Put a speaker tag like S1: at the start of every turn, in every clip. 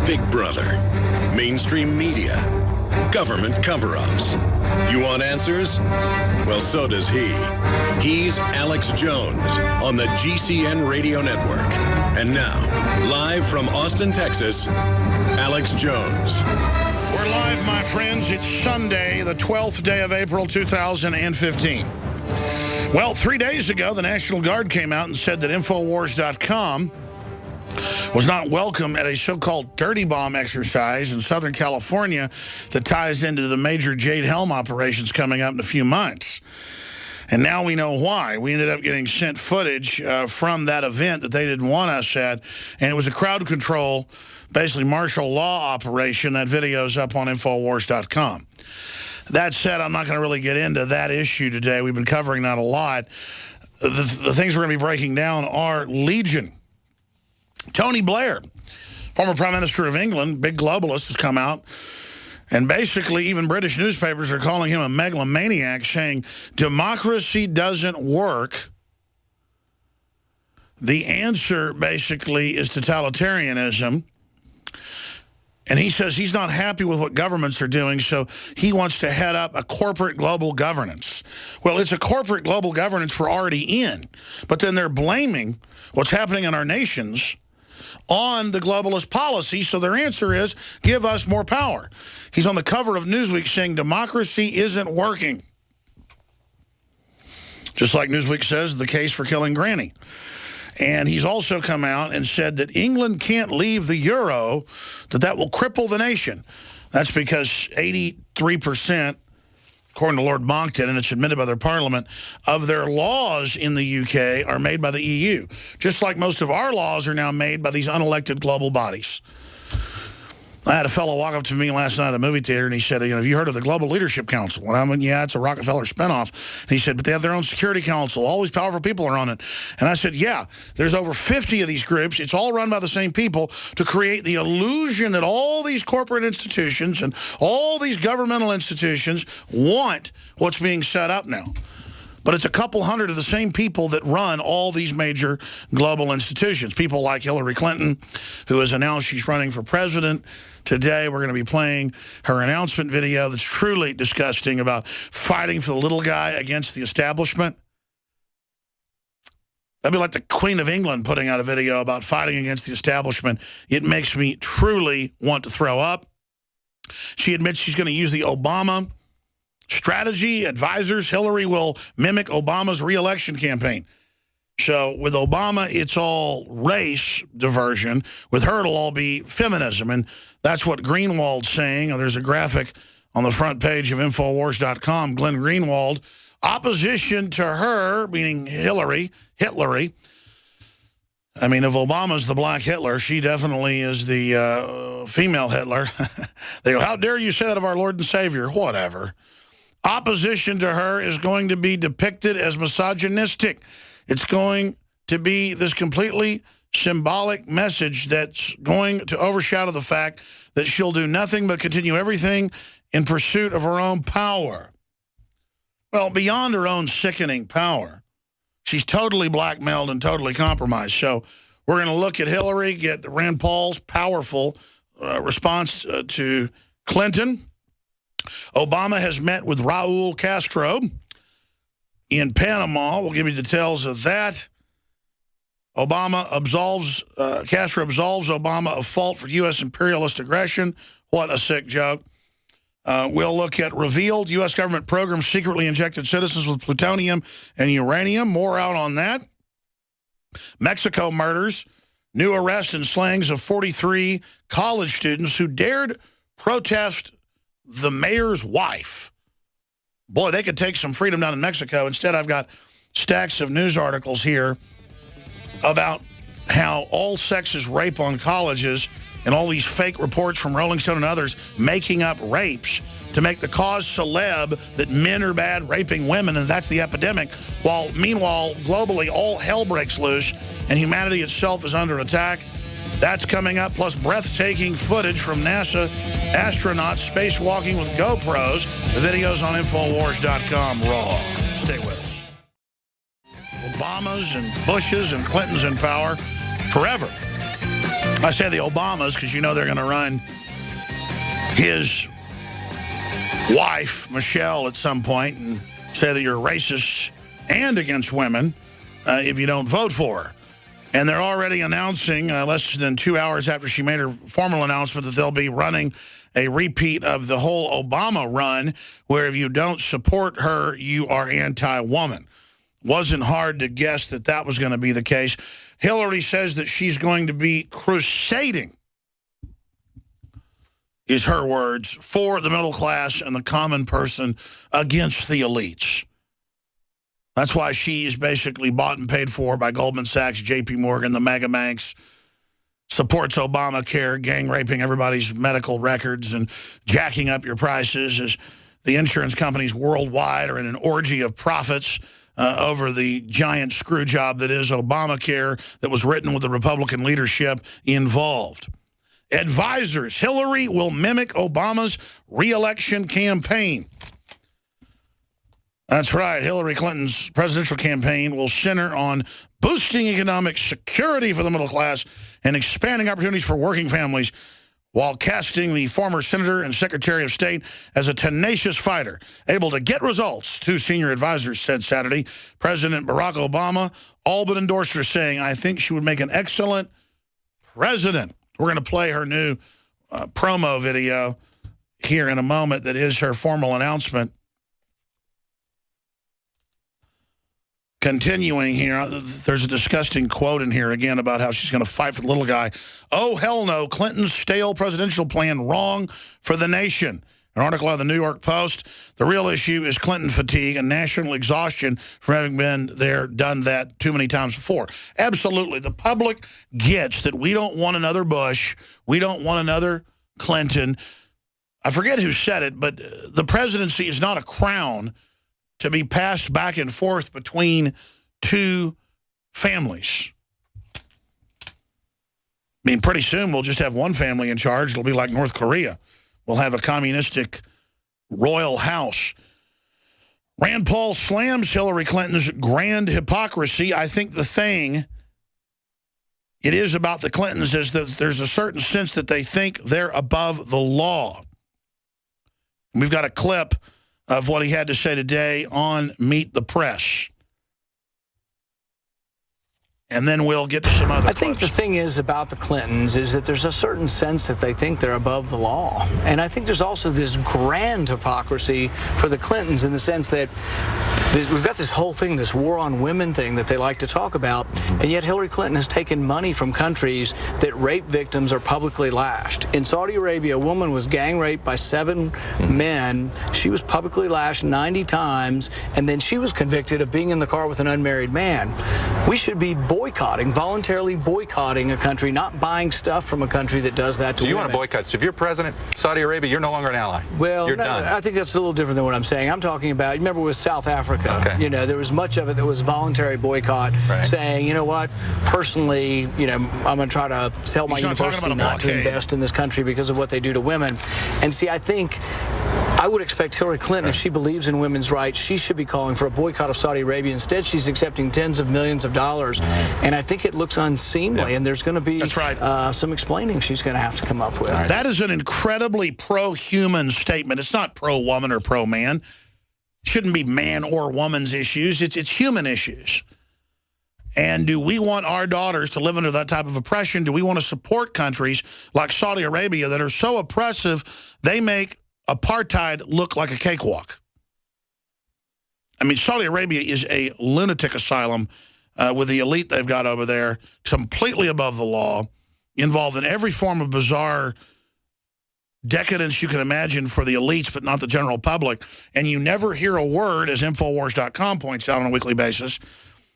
S1: Big Brother, mainstream media, government cover-ups. You want answers? Well, so does he. He's Alex Jones on the GCN Radio Network. And now, live from Austin, Texas, Alex Jones.
S2: We're live, my friends. It's Sunday, the 12th day of April, 2015. Well, 3 days ago, the National Guard came out and said that infowars.com was not welcome at a so-called dirty bomb exercise in Southern California that ties into the major Jade Helm operations coming up in a few months. And now we know why. We ended up getting sent footage from that event that they didn't want us at, and it was a crowd control, basically martial law operation. That video's up on infowars.com. That said, I'm not going to really get into that issue today. We've been covering that a lot. The things we're going to be breaking down are Legion. Tony Blair, former Prime Minister of England, big globalist, has come out. And basically, even British newspapers are calling him a megalomaniac, saying democracy doesn't work. The answer, basically, is totalitarianism. And he says he's not happy with what governments are doing, so he wants to head up a corporate global governance. Well, it's a corporate global governance we're already in. But then they're blaming what's happening in our nations on the globalist policy, so their answer is, give us more power. He's on the cover of Newsweek saying democracy isn't working. Just like Newsweek says, the case for killing Granny. And he's also come out and said that England can't leave the euro, that will cripple the nation. That's because 83%, according to Lord Monckton, and it's admitted by their parliament, of their laws in the UK are made by the EU. Just like most of our laws are now made by these unelected global bodies. I had a fellow walk up to me last night at a movie theater, and he said, have you heard of the Global Leadership Council? And I went, yeah, it's a Rockefeller spinoff. And he said, but they have their own security council. All these powerful people are on it. And I said, yeah, there's over 50 of these groups. It's all run by the same people to create the illusion that all these corporate institutions and all these governmental institutions want what's being set up now. But it's a couple hundred of the same people that run all these major global institutions. People like Hillary Clinton, who has announced she's running for president. Today, we're going to be playing her announcement video that's truly disgusting about fighting for the little guy against the establishment. That'd be like the Queen of England putting out a video about fighting against the establishment. It makes me truly want to throw up. She admits she's going to use the Obama strategy. Advisors, Hillary will mimic Obama's re-election campaign. So with Obama, it's all race diversion. With her, it'll all be feminism. And that's what Greenwald's saying. There's a graphic on the front page of Infowars.com. Glenn Greenwald, opposition to her, meaning Hitlery. I mean, if Obama's the black Hitler, she definitely is the female Hitler. They go, how dare you say that of our Lord and Savior? Whatever. Opposition to her is going to be depicted as misogynistic. It's going to be this completely symbolic message that's going to overshadow the fact that she'll do nothing but continue everything in pursuit of her own power. Well, beyond her own sickening power, she's totally blackmailed and totally compromised. So we're going to look at Hillary, get Rand Paul's powerful response to Clinton. Obama has met with Raul Castro in Panama. We'll give you details of that. Castro absolves Obama of fault for U.S. imperialist aggression. What a sick joke. We'll look at revealed U.S. government programs secretly injected citizens with plutonium and uranium. More out on that. Mexico murders. New arrest and slayings of 43 college students who dared protest the mayor's wife. Boy, they could take some freedom down in Mexico. Instead, I've got stacks of news articles here about how all sex is rape on colleges and all these fake reports from Rolling Stone and others making up rapes to make the cause celeb that men are bad raping women, and that's the epidemic. While meanwhile, globally, all hell breaks loose and humanity itself is under attack. That's coming up, plus breathtaking footage from NASA astronauts spacewalking with GoPros. The video's on Infowars.com raw. Stay with us. Obamas and Bushes and Clintons in power forever. I say the Obamas because you know they're going to run his wife, Michelle, at some point and say that you're racist and against women if you don't vote for her. And they're already announcing, less than 2 hours after she made her formal announcement, that they'll be running a repeat of the whole Obama run, where if you don't support her, you are anti-woman. Wasn't hard to guess that that was going to be the case. Hillary says that she's going to be crusading, is her words, for the middle class and the common person against the elites. That's why she is basically bought and paid for by Goldman Sachs, J.P. Morgan, the mega banks, supports Obamacare, gang raping everybody's medical records and jacking up your prices as the insurance companies worldwide are in an orgy of profits over the giant screw job that is Obamacare that was written with the Republican leadership involved. Advisors, Hillary will mimic Obama's re-election campaign. That's right. Hillary Clinton's presidential campaign will center on boosting economic security for the middle class and expanding opportunities for working families, while casting the former senator and secretary of state as a tenacious fighter, able to get results, two senior advisors said Saturday. President Barack Obama all but endorsed her, saying, "I think she would make an excellent president." We're going to play her new promo video here in a moment that is her formal announcement. Continuing here, there's a disgusting quote in here again about how she's going to fight for the little guy. Oh, hell no, Clinton's stale presidential plan wrong for the nation. An article on the New York Post. The real issue is Clinton fatigue and national exhaustion for having been there, done that too many times before. Absolutely. The public gets that we don't want another Bush. We don't want another Clinton. I forget who said it, but the presidency is not a crown to be passed back and forth between two families. I mean, pretty soon we'll just have one family in charge. It'll be like North Korea. We'll have a communistic royal house. Rand Paul slams Hillary Clinton's grand hypocrisy. I think the thing it is about the Clintons is that there's a certain sense that they think they're above the law. We've got a clip of what he had to say today on Meet the Press. And then we'll get to some other
S3: I think the thing is about the Clintons is that there's a certain sense that they think they're above the law. And I think there's also this grand hypocrisy for the Clintons in the sense that we've got this whole thing, this war on women thing that they like to talk about, and yet Hillary Clinton has taken money from countries that rape victims are publicly lashed. In Saudi Arabia, a woman was gang raped by 7 men. She was publicly lashed 90 times, and then she was convicted of being in the car with an unmarried man. We should be voluntarily boycotting a country, not buying stuff from a country that does that to women.
S4: So you want to boycott? So if you're president, Saudi Arabia, you're no longer an ally.
S3: Well,
S4: you're done.
S3: I think that's a little different than what I'm saying. I'm talking about, remember with South Africa,
S4: okay.
S3: You know, there was much of it that was voluntary boycott, right, saying, you know what, personally, you know, I'm going to try to tell my university not to invest in this country because of what they do to women. And see, I think I would expect Hillary Clinton, if she believes in women's rights, she should be calling for a boycott of Saudi Arabia. Instead, she's accepting tens of millions of dollars. And I think it looks unseemly, and there's going to be some explaining she's going to have to come up with.
S2: That is an incredibly pro-human statement. It's not pro-woman or pro-man. It shouldn't be man or woman's issues. It's human issues. And do we want our daughters to live under that type of oppression? Do we want to support countries like Saudi Arabia that are so oppressive, they make apartheid look like a cakewalk? I mean, Saudi Arabia is a lunatic asylum with the elite they've got over there, completely above the law, involved in every form of bizarre decadence you can imagine for the elites, but not the general public. And you never hear a word, as Infowars.com points out on a weekly basis,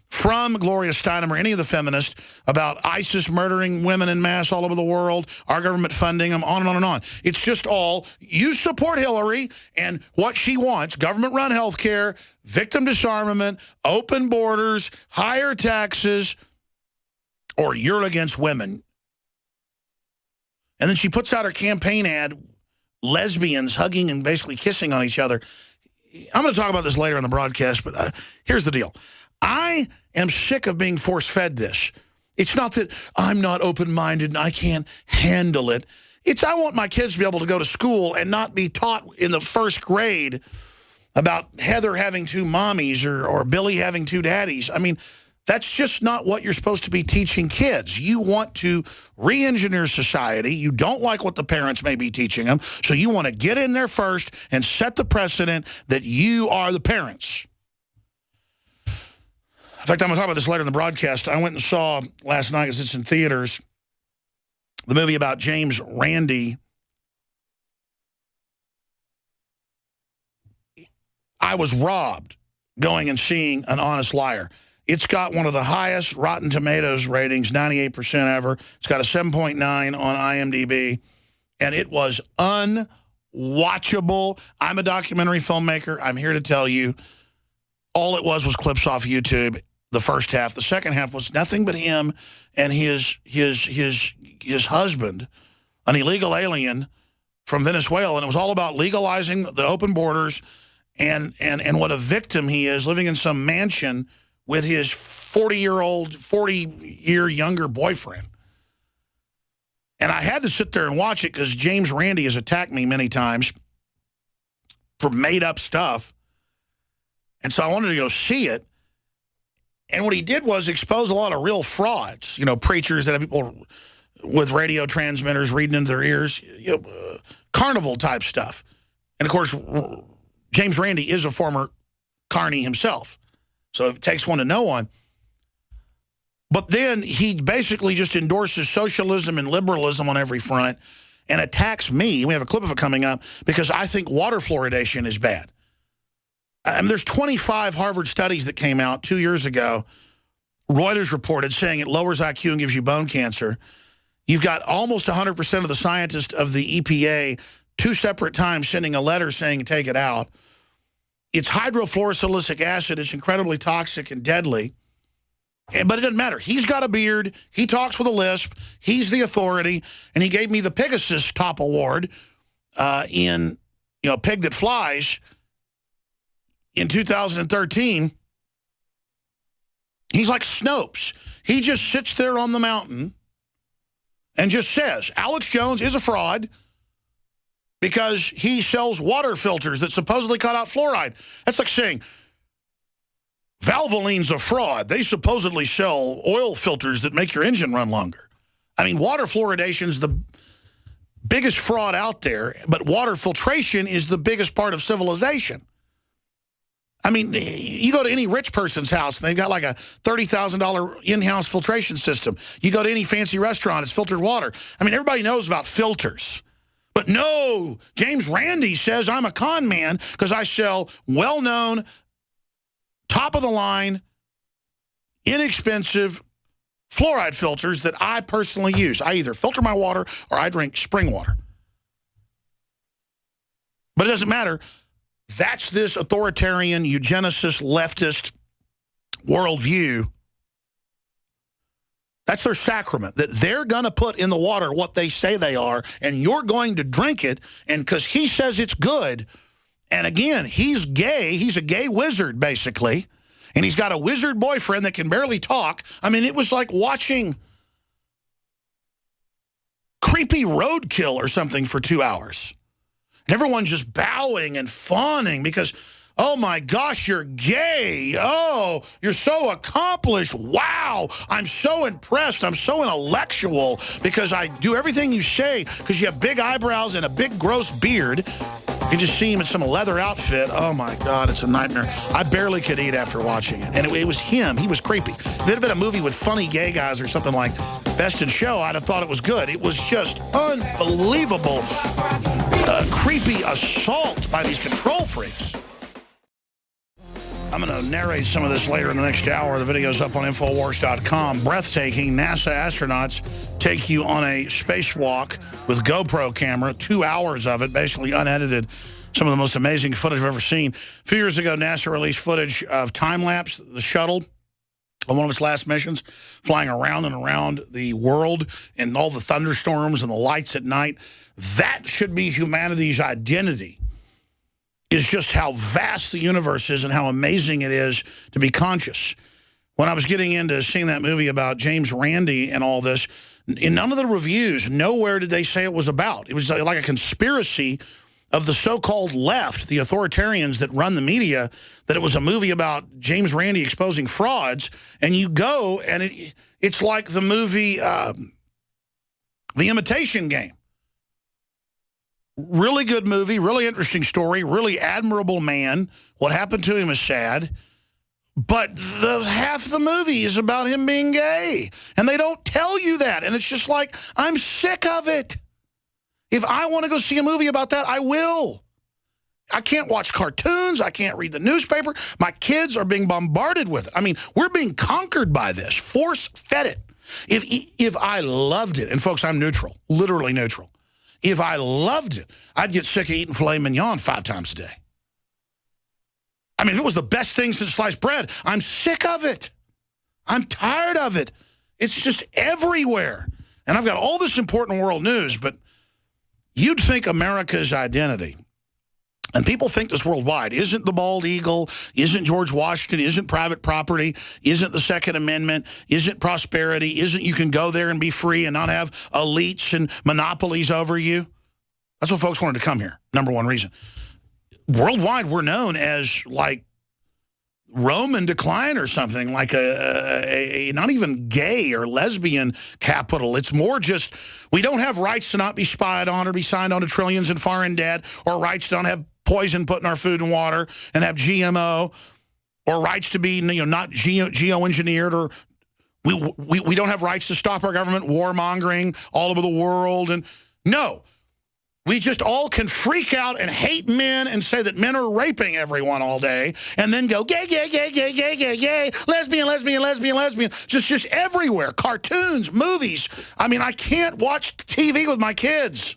S2: from Gloria Steinem or any of the feminists about ISIS murdering women en masse all over the world, our government funding them, on and on and on. It's just all, you support Hillary and what she wants, government-run health care, victim disarmament, open borders, higher taxes, or you're against women. And then she puts out her campaign ad, lesbians hugging and basically kissing on each other. I'm going to talk about this later in the broadcast, but here's the deal. I am sick of being force-fed this. It's not that I'm not open-minded and I can't handle it. It's I want my kids to be able to go to school and not be taught in the first grade about Heather having two mommies or Billy having two daddies. I mean, that's just not what you're supposed to be teaching kids. You want to re-engineer society. You don't like what the parents may be teaching them, so you want to get in there first and set the precedent that you are the parents. In fact, I'm going to talk about this later in the broadcast. I went and saw last night, because it's in theaters, the movie about James Randi. I was robbed going and seeing An Honest Liar. It's got one of the highest Rotten Tomatoes ratings, 98% ever. It's got a 7.9 on IMDb, and it was unwatchable. I'm a documentary filmmaker. I'm here to tell you all it was clips off YouTube, the first half. The second half was nothing but him and his husband, an illegal alien from Venezuela, and it was all about legalizing the open borders and what a victim he is living in some mansion with his 40-year younger boyfriend. And I had to sit there and watch it because James Randi has attacked me many times for made-up stuff. And so I wanted to go see it. And what he did was expose a lot of real frauds. You know, preachers that have people with radio transmitters reading into their ears. You know, carnival-type stuff. And, of course, James Randi is a former carny himself. So it takes one to know one. But then he basically just endorses socialism and liberalism on every front and attacks me. We have a clip of it coming up because I think water fluoridation is bad. I mean, there's 25 Harvard studies that came out 2 years ago. Reuters reported saying it lowers IQ and gives you bone cancer. You've got almost 100% of the scientists of the EPA 2 separate times sending a letter saying take it out. It's hydrofluorosilicic acid. It's incredibly toxic and deadly. But it doesn't matter. He's got a beard. He talks with a lisp. He's the authority. And he gave me the Pegasus Top Award in, Pig That Flies in 2013. He's like Snopes. He just sits there on the mountain and just says, Alex Jones is a fraud because he sells water filters that supposedly cut out fluoride. That's like saying Valvoline's a fraud. They supposedly sell oil filters that make your engine run longer. I mean, water fluoridation is the biggest fraud out there, but water filtration is the biggest part of civilization. I mean, you go to any rich person's house, and they've got like a $30,000 in-house filtration system. You go to any fancy restaurant, it's filtered water. I mean, everybody knows about filters. But no, James Randi says I'm a con man because I sell well-known, top-of-the-line, inexpensive fluoride filters that I personally use. I either filter my water or I drink spring water. But it doesn't matter. That's this authoritarian, eugenicist, leftist worldview. That's their sacrament, that they're going to put in the water what they say they are, and you're going to drink it, and because he says it's good. And again, he's gay. He's a gay wizard, basically. And he's got a wizard boyfriend that can barely talk. I mean, it was like watching creepy roadkill or something for 2 hours. And everyone's just bowing and fawning because, oh, my gosh, you're gay. Oh, you're so accomplished. Wow, I'm so impressed. I'm so intellectual because I do everything you say because you have big eyebrows and a big, gross beard. You can just see him in some leather outfit. Oh, my God, it's a nightmare. I barely could eat after watching it. And it was him. He was creepy. If it had been a movie with funny gay guys or something like Best in Show, I'd have thought it was good. It was just unbelievable, creepy assault by these control freaks. I'm going to narrate some of this later in the next hour. The video's up on infowars.com. Breathtaking. NASA astronauts take you on a spacewalk with GoPro camera, 2 hours of it, basically unedited. Some of the most amazing footage I've ever seen. A few years ago, NASA released footage of time-lapse, the shuttle, on one of its last missions, flying around and around the world and all the thunderstorms and the lights at night. That should be humanity's identity, is just how vast the universe is and how amazing it is to be conscious. when I was getting into seeing that movie about James Randi and all this, in none of the reviews, nowhere did they say it was about. It was like a conspiracy of the so-called left, the authoritarians that run the media, that it was a movie about James Randi exposing frauds. And you go, and it's like the movie The Imitation Game. Really good movie, really interesting story, really admirable man. What happened to him is sad. But half the movie is about him being gay. And they don't tell you that. And it's just like, I'm sick of it. If I want to go see a movie about that, I will. I can't watch cartoons. I can't read the newspaper. My kids are being bombarded with it. I mean, we're being conquered by this. Force-fed it. If I loved it, and folks, I'm neutral, literally neutral. If I loved it, I'd get sick of eating filet mignon 5 times a day. I mean, if it was the best thing since sliced bread, I'm sick of it. I'm tired of it. It's just everywhere. And I've got all this important world news, but you'd think America's identity, and people think this worldwide, isn't the bald eagle, isn't George Washington, isn't private property, isn't the Second Amendment, isn't prosperity, isn't you can go there and be free and not have elites and monopolies over you. That's what folks wanted to come here, number one reason. Worldwide, we're known as, like, Roman decline or something, like a not even gay or lesbian capital. It's more just, we don't have rights to not be spied on or be signed on to trillions in foreign debt, or rights to not have poison put in our food and water and have GMO, or rights to be, not geo-engineered, or we don't have rights to stop our government warmongering all over the world. And no. We just all can freak out and hate men and say that men are raping everyone all day, and then go gay, gay, gay, gay, gay, gay, gay, lesbian, lesbian, lesbian, lesbian, just everywhere. Cartoons, movies. I mean, I can't watch TV with my kids.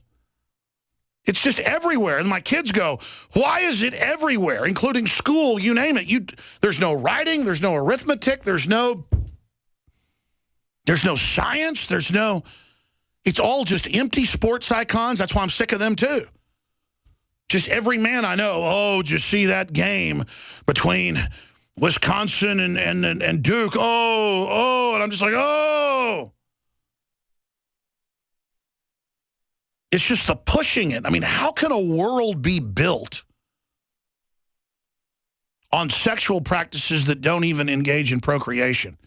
S2: It's just everywhere. And my kids go, why is it everywhere, including school, you name it. There's no writing, there's no arithmetic, there's no science, it's all just empty sports icons. That's why I'm sick of them, too. Just every man I know, oh, did you see that game between Wisconsin and Duke? Oh, and I'm just like, oh. It's just the pushing it. I mean, how can a world be built on sexual practices that don't even engage in procreation?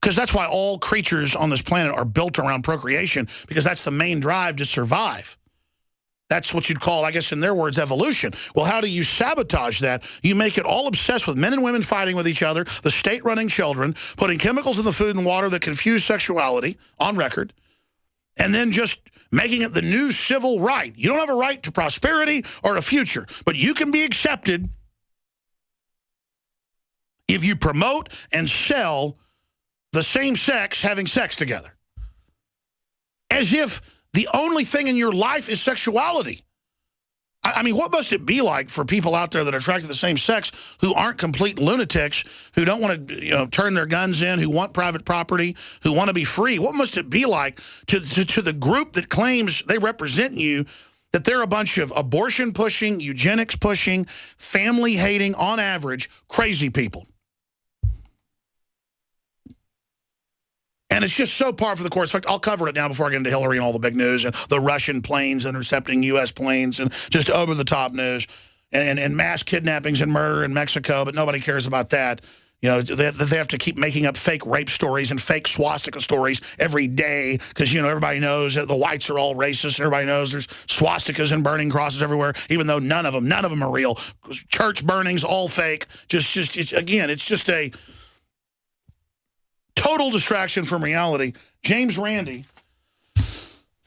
S2: Because that's why all creatures on this planet are built around procreation, because that's the main drive to survive. That's what you'd call, I guess in their words, evolution. Well, how do you sabotage that? You make it all obsessed with men and women fighting with each other, the state running children, putting chemicals in the food and water that confuse sexuality on record, and then just making it the new civil right. You don't have a right to prosperity or a future, but you can be accepted if you promote and sell the same sex having sex together. As if the only thing in your life is sexuality. I mean, what must it be like for people out there that are attracted to the same sex who aren't complete lunatics, who don't want to turn their guns in, who want private property, who want to be free? What must it be like to the group that claims they represent you, that they're a bunch of abortion-pushing, eugenics-pushing, family-hating, on average, crazy people? And it's just so par for the course. In fact, I'll cover it now before I get into Hillary and all the big news and the Russian planes intercepting U.S. planes and just over-the-top news and mass kidnappings and murder in Mexico, but nobody cares about that. You know, they have to keep making up fake rape stories and fake swastika stories every day because, everybody knows that the whites are all racist and everybody knows there's swastikas and burning crosses everywhere, even though none of them are real. Church burnings, all fake. It's just a total distraction from reality. James Randi,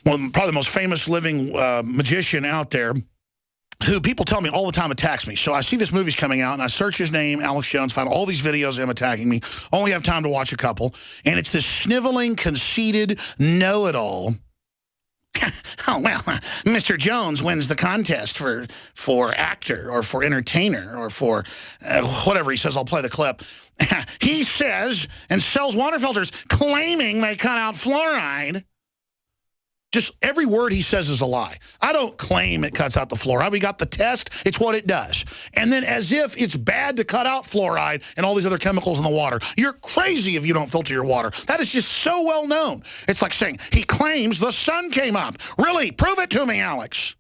S2: probably the most famous living magician out there, who people tell me all the time attacks me. So I see this movie's coming out, and I search his name, Alex Jones, find all these videos of him attacking me. Only have time to watch a couple. And it's this sniveling, conceited know-it-all. Oh, well, Mr. Jones wins the contest for actor or for entertainer or for whatever he says. I'll play the clip. He says and sells water filters claiming they cut out fluoride. Just every word he says is a lie. I don't claim it cuts out the fluoride. We got the test. It's what it does. And then as if it's bad to cut out fluoride and all these other chemicals in the water. You're crazy if you don't filter your water. That is just so well known. It's like saying, he claims the sun came up. Really? Prove it to me, Alex.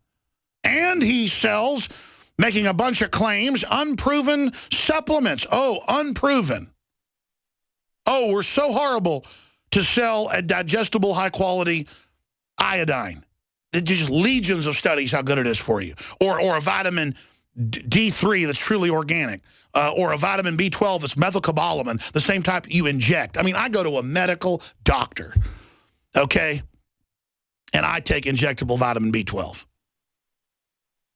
S2: And he sells, making a bunch of claims, unproven supplements. Oh, unproven. Oh, we're so horrible to sell a digestible, high-quality iodine. There's just legions of studies how good it is for you. Or a vitamin D3 that's truly organic. Or a vitamin B12 that's methylcobalamin, the same type you inject. I mean, I go to a medical doctor, okay? And I take injectable vitamin B12.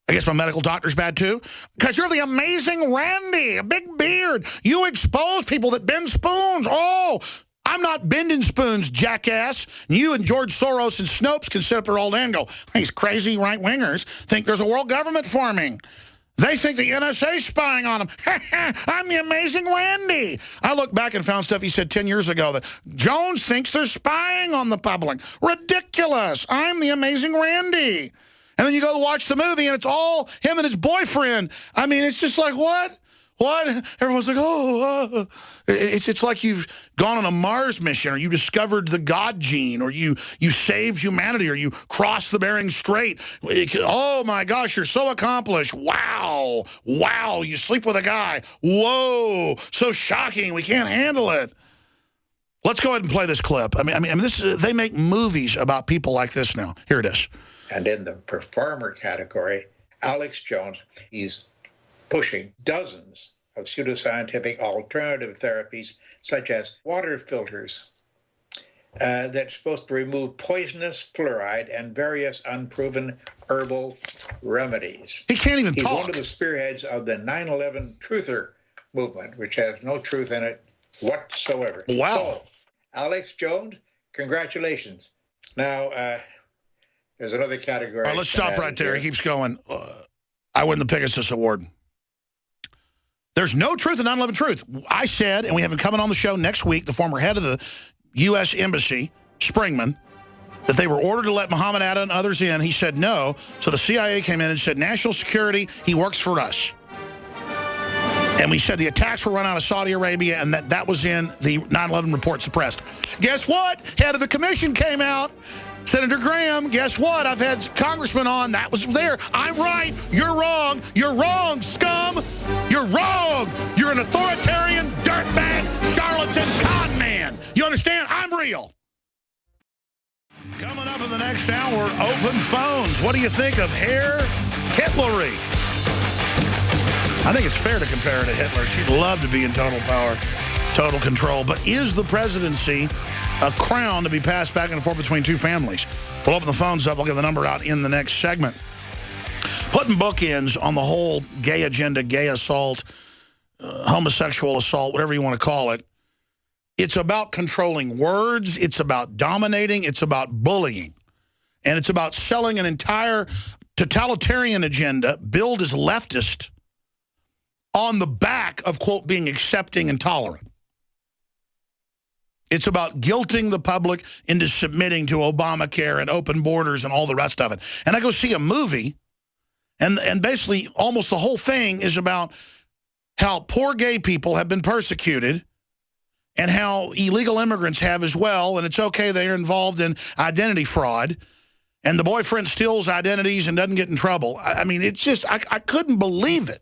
S2: I guess my medical doctor's bad too. Because you're the amazing Randy, a big beard. You expose people that bend spoons. Oh, I'm not bending spoons, jackass. You and George Soros and Snopes can sit up there all day and go, these crazy right-wingers think there's a world government forming. They think the NSA's spying on them. I'm the amazing Randy. I looked back and found stuff he said 10 years ago that Jones thinks they're spying on the public. Ridiculous. I'm the amazing Randy. And then you go to watch the movie, and it's all him and his boyfriend. I mean, it's just like, what? What? Everyone's like, oh. It's like you've gone on a Mars mission, or you discovered the God gene, or you saved humanity, or you crossed the Bering Strait. Oh, my gosh, you're so accomplished. Wow. Wow, you sleep with a guy. Whoa, so shocking. We can't handle it. Let's go ahead and play this clip. I mean, they make movies about people like this now. Here it is.
S5: And in the performer category, Alex Jones, he's pushing dozens of pseudoscientific alternative therapies, such as water filters, that's supposed to remove poisonous fluoride and various unproven herbal remedies.
S2: He can't even
S5: talk. He's one of the spearheads of the 9/11 truther movement, which has no truth in it whatsoever.
S2: Wow.
S5: So, Alex Jones, congratulations. Now, there's another category.
S2: All right, let's stop right there. He keeps going. I win the Pegasus Award. There's no truth in 9/11 truth. I said, and we have him coming on the show next week, the former head of the U.S. Embassy, Springman, that they were ordered to let Muhammad Atta and others in. He said no. So the CIA came in and said, national security, he works for us. And we said the attacks were run out of Saudi Arabia, and that was in the 9/11 report suppressed. Guess what? Head of the commission came out. Senator Graham, guess what? I've had congressmen on. That was there. I'm right. You're wrong. You're wrong, scum. You're wrong. You're an authoritarian, dirtbag, charlatan, con man. You understand? I'm real. Coming up in the next hour, open phones. What do you think of Herr Hitlery? I think it's fair to compare her to Hitler. She'd love to be in total power, total control. But is the presidency a crown to be passed back and forth between two families? We'll open the phones up. I'll get the number out in the next segment. Putting bookends on the whole gay agenda, gay assault, homosexual assault, whatever you want to call it. It's about controlling words. It's about dominating. It's about bullying. And it's about selling an entire totalitarian agenda, billed as leftist, on the back of, quote, being accepting and tolerant. It's about guilting the public into submitting to Obamacare and open borders and all the rest of it. And I go see a movie, and basically almost the whole thing is about how poor gay people have been persecuted and how illegal immigrants have as well, and it's okay they're involved in identity fraud, and the boyfriend steals identities and doesn't get in trouble. I mean, it's just, I couldn't believe it.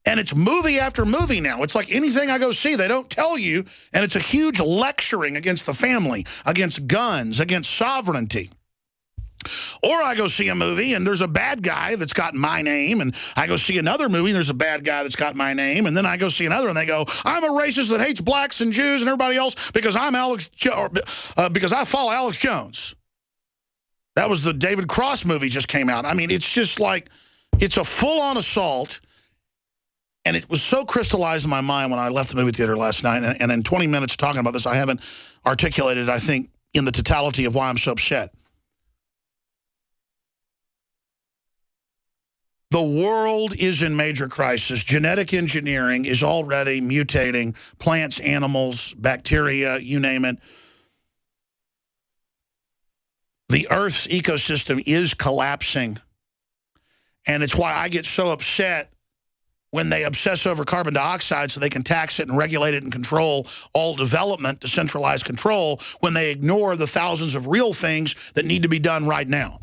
S2: And it's movie after movie now. It's like anything I go see, they don't tell you. And it's a huge lecturing against the family, against guns, against sovereignty. Or I go see a movie and there's a bad guy that's got my name. And I go see another movie and there's a bad guy that's got my name. And then I go see another and they go, I'm a racist that hates blacks and Jews and everybody else because because I follow Alex Jones. That was the David Cross movie just came out. I mean, it's just like, it's a full-on assault. And it was so crystallized in my mind when I left the movie theater last night. And in 20 minutes talking about this, I haven't articulated, I think, in the totality of why I'm so upset. The world is in major crisis. Genetic engineering is already mutating plants, animals, bacteria, you name it. The Earth's ecosystem is collapsing. And it's why I get so upset when they obsess over carbon dioxide so they can tax it and regulate it and control all development, decentralized control, when they ignore the thousands of real things that need to be done right now.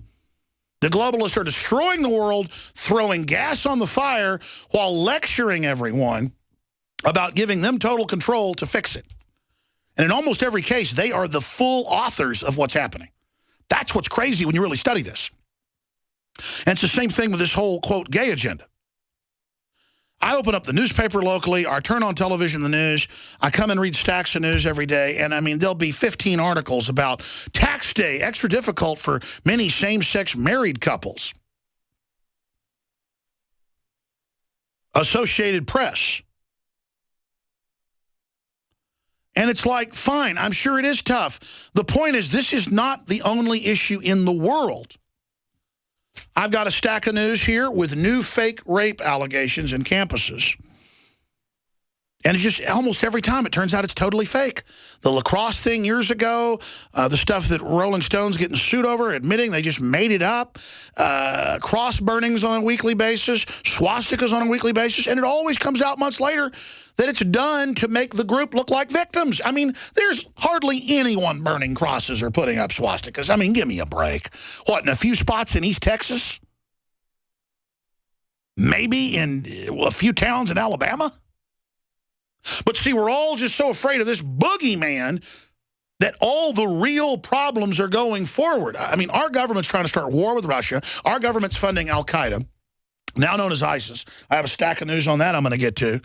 S2: The globalists are destroying the world, throwing gas on the fire while lecturing everyone about giving them total control to fix it. And in almost every case, they are the full authors of what's happening. That's what's crazy when you really study this. And it's the same thing with this whole, quote, gay agenda. I open up the newspaper locally, or I turn on television, the news. I come and read stacks of news every day, and I mean, there'll be 15 articles about tax day, extra difficult for many same-sex married couples. Associated Press. And it's like, fine, I'm sure it is tough. The point is, this is not the only issue in the world. I've got a stack of news here with new fake rape allegations in campuses. And it's just almost every time it turns out it's totally fake. The lacrosse thing years ago, the stuff that Rolling Stone's getting sued over, admitting they just made it up, cross burnings on a weekly basis, swastikas on a weekly basis, and it always comes out months later that it's done to make the group look like victims. I mean, there's hardly anyone burning crosses or putting up swastikas. I mean, give me a break. What, in a few spots in East Texas? Maybe in a few towns in Alabama? But see, we're all just so afraid of this boogeyman that all the real problems are going forward. I mean, our government's trying to start war with Russia. Our government's funding Al-Qaeda, now known as ISIS. I have a stack of news on that I'm going to get to,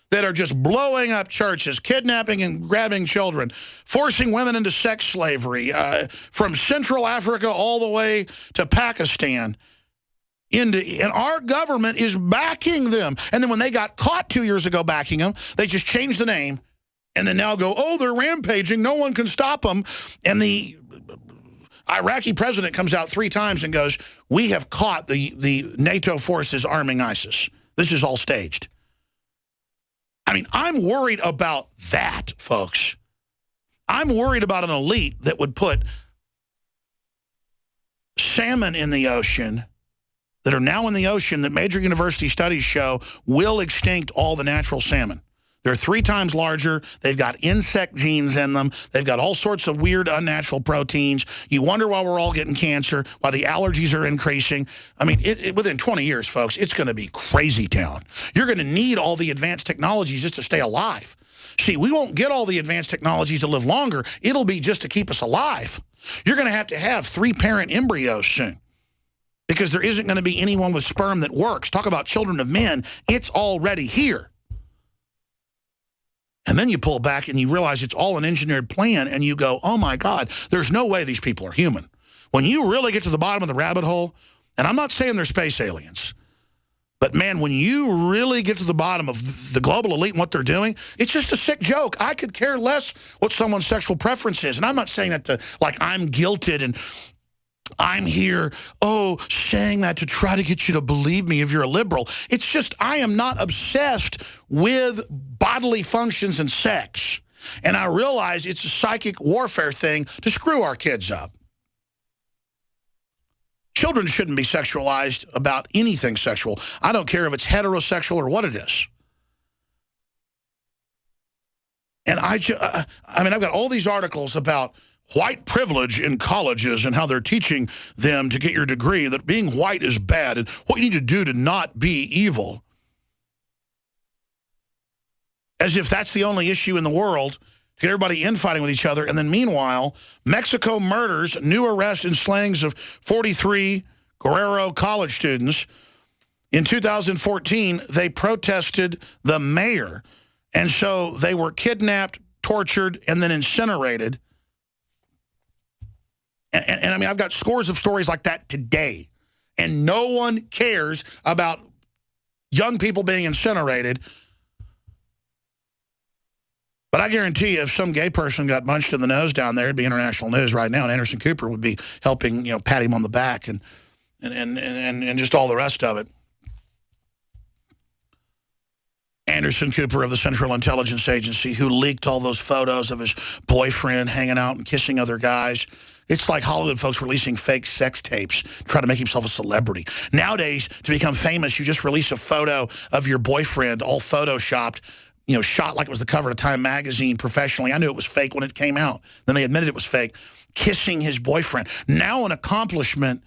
S2: that are just blowing up churches, kidnapping and grabbing children, forcing women into sex slavery, from Central Africa all the way to Pakistan. And our government is backing them. And then when they got caught 2 years ago backing them, they just changed the name and then now go, oh, they're rampaging. No one can stop them. And the Iraqi president comes out 3 times and goes, we have caught the NATO forces arming ISIS. This is all staged. I mean, I'm worried about that, folks. I'm worried about an elite that would put salmon in the ocean that are now in the ocean that major university studies show will extinct all the natural salmon. They're 3 times larger. They've got insect genes in them. They've got all sorts of weird, unnatural proteins. You wonder why we're all getting cancer, why the allergies are increasing. I mean, within 20 years, folks, it's going to be crazy town. You're going to need all the advanced technologies just to stay alive. See, we won't get all the advanced technologies to live longer. It'll be just to keep us alive. You're going to have 3-parent embryos soon, because there isn't going to be anyone with sperm that works. Talk about children of men. It's already here. And then you pull back and you realize it's all an engineered plan, and you go, oh, my God, there's no way these people are human. When you really get to the bottom of the rabbit hole, and I'm not saying they're space aliens, but, man, when you really get to the bottom of the global elite and what they're doing, it's just a sick joke. I could care less what someone's sexual preference is. And I'm not saying that like I'm guilted and I'm here, saying that to try to get you to believe me if you're a liberal. It's just I am not obsessed with bodily functions and sex. And I realize it's a psychic warfare thing to screw our kids up. Children shouldn't be sexualized about anything sexual. I don't care if it's heterosexual or what it is. And I've got all these articles about white privilege in colleges and how they're teaching them to get your degree, that being white is bad and what you need to do to not be evil. As if that's the only issue in the world, to get everybody infighting with each other. And then meanwhile, Mexico murders, new arrest and slayings of 43 Guerrero college students. In 2014, they protested the mayor. And so they were kidnapped, tortured, and then incinerated. And I mean, I've got scores of stories like that today. And no one cares about young people being incinerated. But I guarantee you, if some gay person got punched in the nose down there, it'd be international news right now. And Anderson Cooper would be helping, pat him on the back and just all the rest of it. Anderson Cooper of the Central Intelligence Agency, who leaked all those photos of his boyfriend hanging out and kissing other guys. It's like Hollywood folks releasing fake sex tapes, trying to make himself a celebrity. Nowadays, to become famous, you just release a photo of your boyfriend, all photoshopped, you know, shot like it was the cover of Time magazine professionally. I knew it was fake when it came out. Then they admitted it was fake. Kissing his boyfriend. Now an accomplishment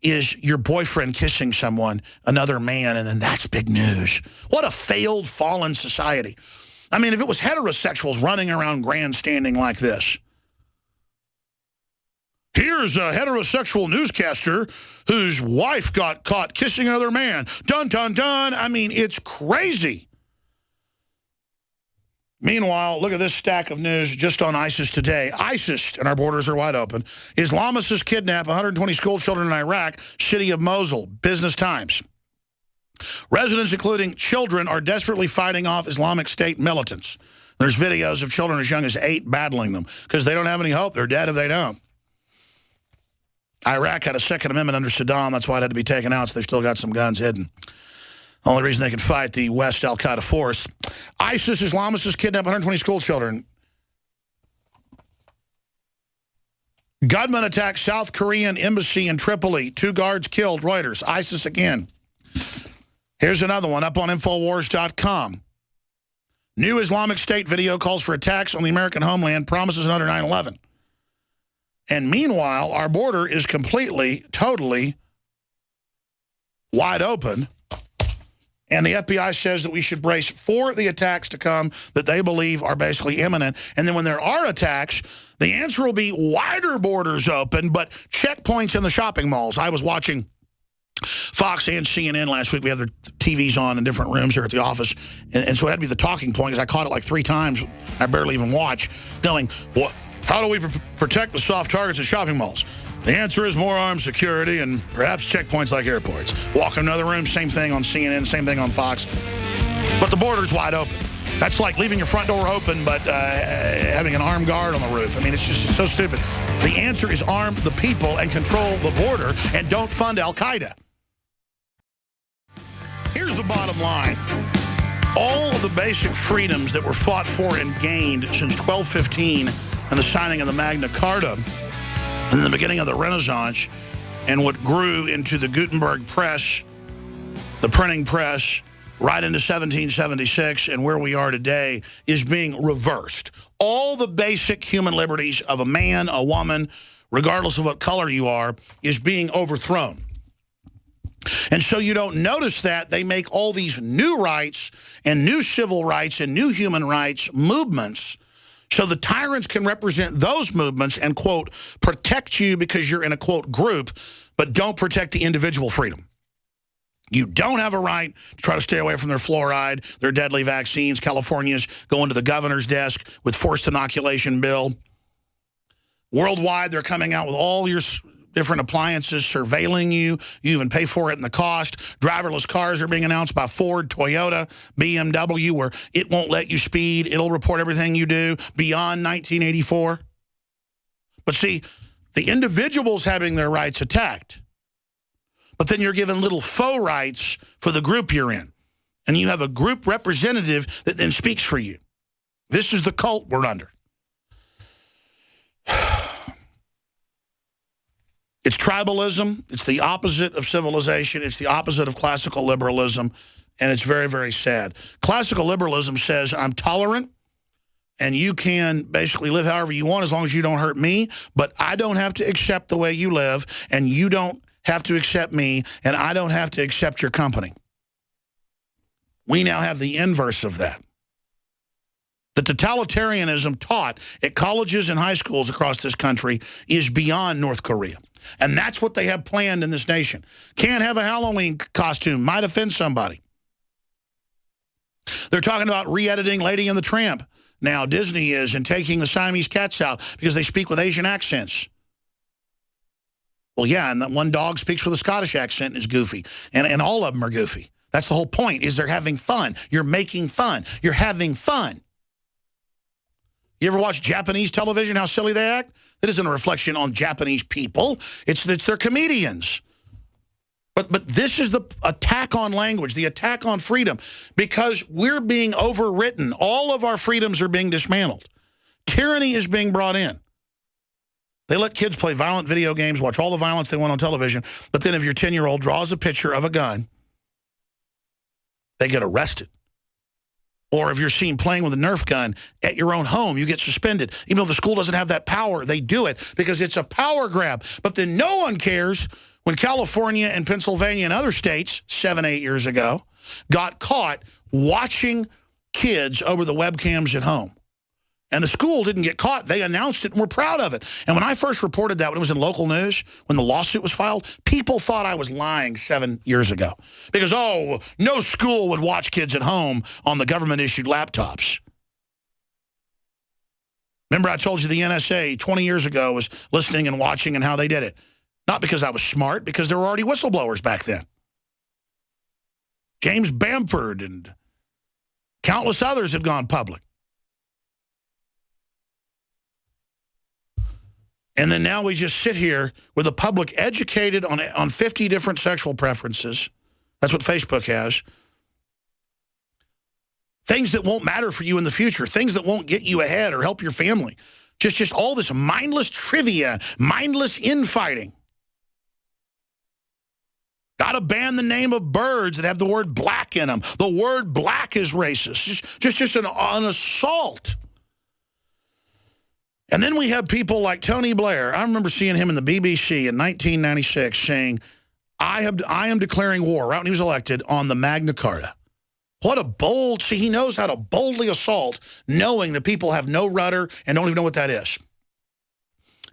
S2: is your boyfriend kissing someone, another man, and then that's big news. What a failed, fallen society. I mean, if it was heterosexuals running around grandstanding like this. Here's a heterosexual newscaster whose wife got caught kissing another man. Dun, dun, dun. I mean, it's crazy. Meanwhile, look at this stack of news just on ISIS today. ISIS, and our borders are wide open. Islamists kidnap 120 school children in Iraq, city of Mosul. Business Times. Residents, including children, are desperately fighting off Islamic State militants. There's videos of children as young as 8 battling them because they don't have any hope. They're dead if they don't. Iraq had a Second Amendment under Saddam. That's why it had to be taken out, so they've still got some guns hidden. Only reason they can fight the West al-Qaeda force. ISIS Islamists kidnap 120 school children. Gunman attack South Korean embassy in Tripoli. 2 guards killed. Reuters. ISIS again. Here's another one up on infowars.com. New Islamic State video calls for attacks on the American homeland. Promises another 9/11. And meanwhile, our border is completely, totally wide open. And the FBI says that we should brace for the attacks to come that they believe are basically imminent. And then when there are attacks, the answer will be wider borders open, but checkpoints in the shopping malls. I was watching Fox and CNN last week. We have their TVs on in different rooms here at the office. And so it had to be the talking point because I caught it like 3 times. I barely even watch. Going, what? How do we protect the soft targets at shopping malls? The answer is more armed security and perhaps checkpoints like airports. Walk in another room, same thing on CNN, same thing on Fox. But the border's wide open. That's like leaving your front door open but having an armed guard on the roof. I mean, it's just so stupid. The answer is arm the people and control the border and don't fund al-Qaeda. Here's the bottom line. All of the basic freedoms that were fought for and gained since 1215 and the signing of the Magna Carta in the beginning of the Renaissance and what grew into the Gutenberg press, the printing press, right into 1776 and where we are today is being reversed. All the basic human liberties of a man, a woman, regardless of what color you are, is being overthrown. And so you don't notice that they make all these new rights and new civil rights and new human rights movements so the tyrants can represent those movements and, quote, protect you because you're in a, quote, group, but don't protect the individual freedom. You don't have a right to try to stay away from their fluoride, their deadly vaccines. California's going to the governor's desk with forced inoculation bill. Worldwide, they're coming out with all your different appliances surveilling you. You even pay for it in the cost. Driverless cars are being announced by Ford, Toyota, BMW, where it won't let you speed. It'll report everything you do beyond 1984. But see, the individual's having their rights attacked. But then you're given little faux rights for the group you're in. And you have a group representative that then speaks for you. This is the cult we're under. It's tribalism. It's the opposite of civilization. It's the opposite of classical liberalism. And it's very, very sad. Classical liberalism says I'm tolerant and you can basically live however you want as long as you don't hurt me. But I don't have to accept the way you live and you don't have to accept me and I don't have to accept your company. We now have the inverse of that. The totalitarianism taught at colleges and high schools across this country is beyond North Korea. And that's what they have planned in this nation. Can't have a Halloween costume. Might offend somebody. They're talking about re-editing Lady and the Tramp. Now Disney is, and taking the Siamese cats out because they speak with Asian accents. Well, yeah, and that one dog speaks with a Scottish accent and is goofy. And all of them are goofy. That's the whole point, is they're having fun. You're making fun. You're having fun. You ever watch Japanese television, how silly they act? That isn't a reflection on Japanese people. It's their comedians. But this is the attack on language, the attack on freedom, because we're being overwritten. All of our freedoms are being dismantled. Tyranny is being brought in. They let kids play violent video games, watch all the violence they want on television, but then if your 10-year-old draws a picture of a gun, they get arrested. Or if you're seen playing with a Nerf gun at your own home, you get suspended. Even though the school doesn't have that power, they do it because it's a power grab. But then no one cares when California and Pennsylvania and other states 7, 8 years ago got caught watching kids over the webcams at home. And the school didn't get caught. They announced it, and we're proud of it. And when I first reported that, when it was in local news, when the lawsuit was filed, people thought I was lying 7 years ago. Because, oh, no school would watch kids at home on the government-issued laptops. Remember I told you the NSA 20 years ago was listening and watching and how they did it. Not because I was smart, because there were already whistleblowers back then. James Bamford and countless others had gone public. And then now we just sit here with the public educated on 50 different sexual preferences. That's what Facebook has. Things that won't matter for you in the future. Things that won't get you ahead or help your family. Just all this mindless trivia, mindless infighting. Got to ban the name of birds that have the word black in them. The word black is racist. Just an assault. And then we have people like Tony Blair. I remember seeing him in the BBC in 1996 saying, I am declaring war, right when he was elected, on the Magna Carta. What a bold, see, he knows how to boldly assault, knowing that people have no rudder and don't even know what that is.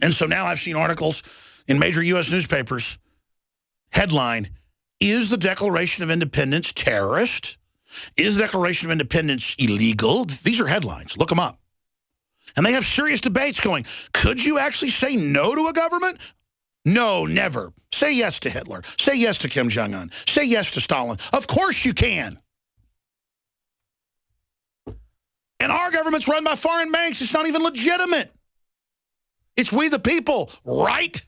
S2: And so now I've seen articles in major U.S. newspapers, headline, is the Declaration of Independence terrorist? Is the Declaration of Independence illegal? These are headlines. Look them up. And they have serious debates going, could you actually say no to a government? No, never. Say yes to Hitler. Say yes to Kim Jong-un. Say yes to Stalin. Of course you can. And our government's run by foreign banks. It's not even legitimate. It's we the people, right?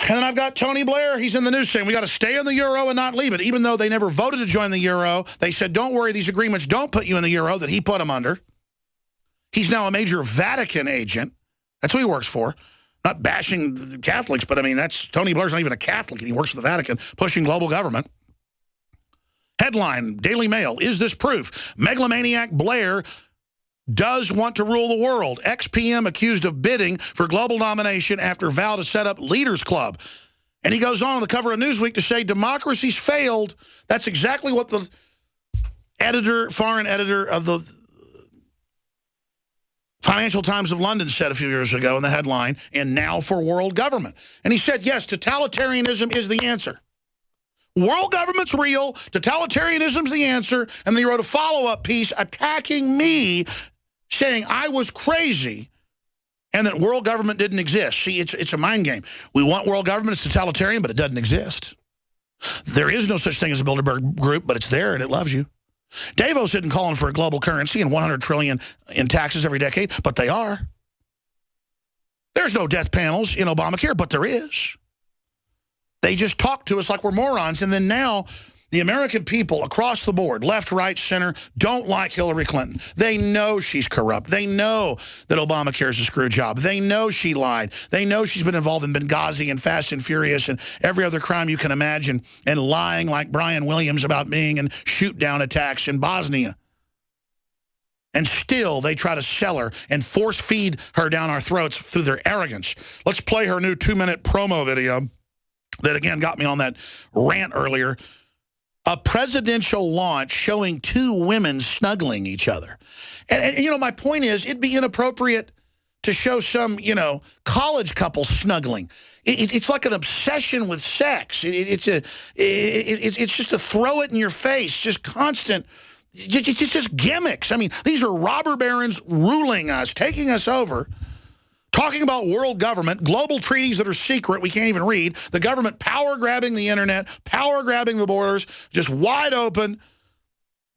S2: And then I've got Tony Blair. He's in the news saying we got to stay in the euro and not leave it. Even though they never voted to join the euro, they said, don't worry, these agreements don't put you in the euro that he put them under. He's now a major Vatican agent. That's who he works for. Not bashing Catholics, but I mean, Tony Blair's not even a Catholic, and he works for the Vatican, pushing global government. Headline, Daily Mail, is this proof? Megalomaniac Blair does want to rule the world. Ex-PM accused of bidding for global domination after vow to set up Leaders Club. And he goes on the cover of Newsweek to say democracy's failed. That's exactly what the foreign editor of the Financial Times of London said a few years ago in the headline, and now for world government. And he said, yes, totalitarianism is the answer. World government's real, totalitarianism's the answer, and then he wrote a follow-up piece attacking me, saying I was crazy and that world government didn't exist. See, it's a mind game. We want world government, it's totalitarian, but it doesn't exist. There is no such thing as a Bilderberg group, but it's there and it loves you. Davos isn't calling for a global currency and $100 trillion in taxes every decade, but they are. There's no death panels in Obamacare, but there is. They just talk to us like we're morons, and then now the American people across the board, left, right, center, don't like Hillary Clinton. They know she's corrupt. They know that Obamacare is a screw job. They know she lied. They know she's been involved in Benghazi and Fast and Furious and every other crime you can imagine, and lying like Brian Williams about being in shoot-down attacks in Bosnia. And still, they try to sell her and force-feed her down our throats through their arrogance. Let's play her new 2-minute promo video that, again, got me on that rant earlier. A presidential launch showing two women snuggling each other. And, you know, my point is, it'd be inappropriate to show some, you know, college couple snuggling. It's like an obsession with sex. It's just to throw it in your face, just constant. It's just gimmicks. I mean, these are robber barons ruling us, taking us over. Talking about world government, global treaties that are secret, we can't even read, the government power-grabbing the internet, power-grabbing the borders, just wide open,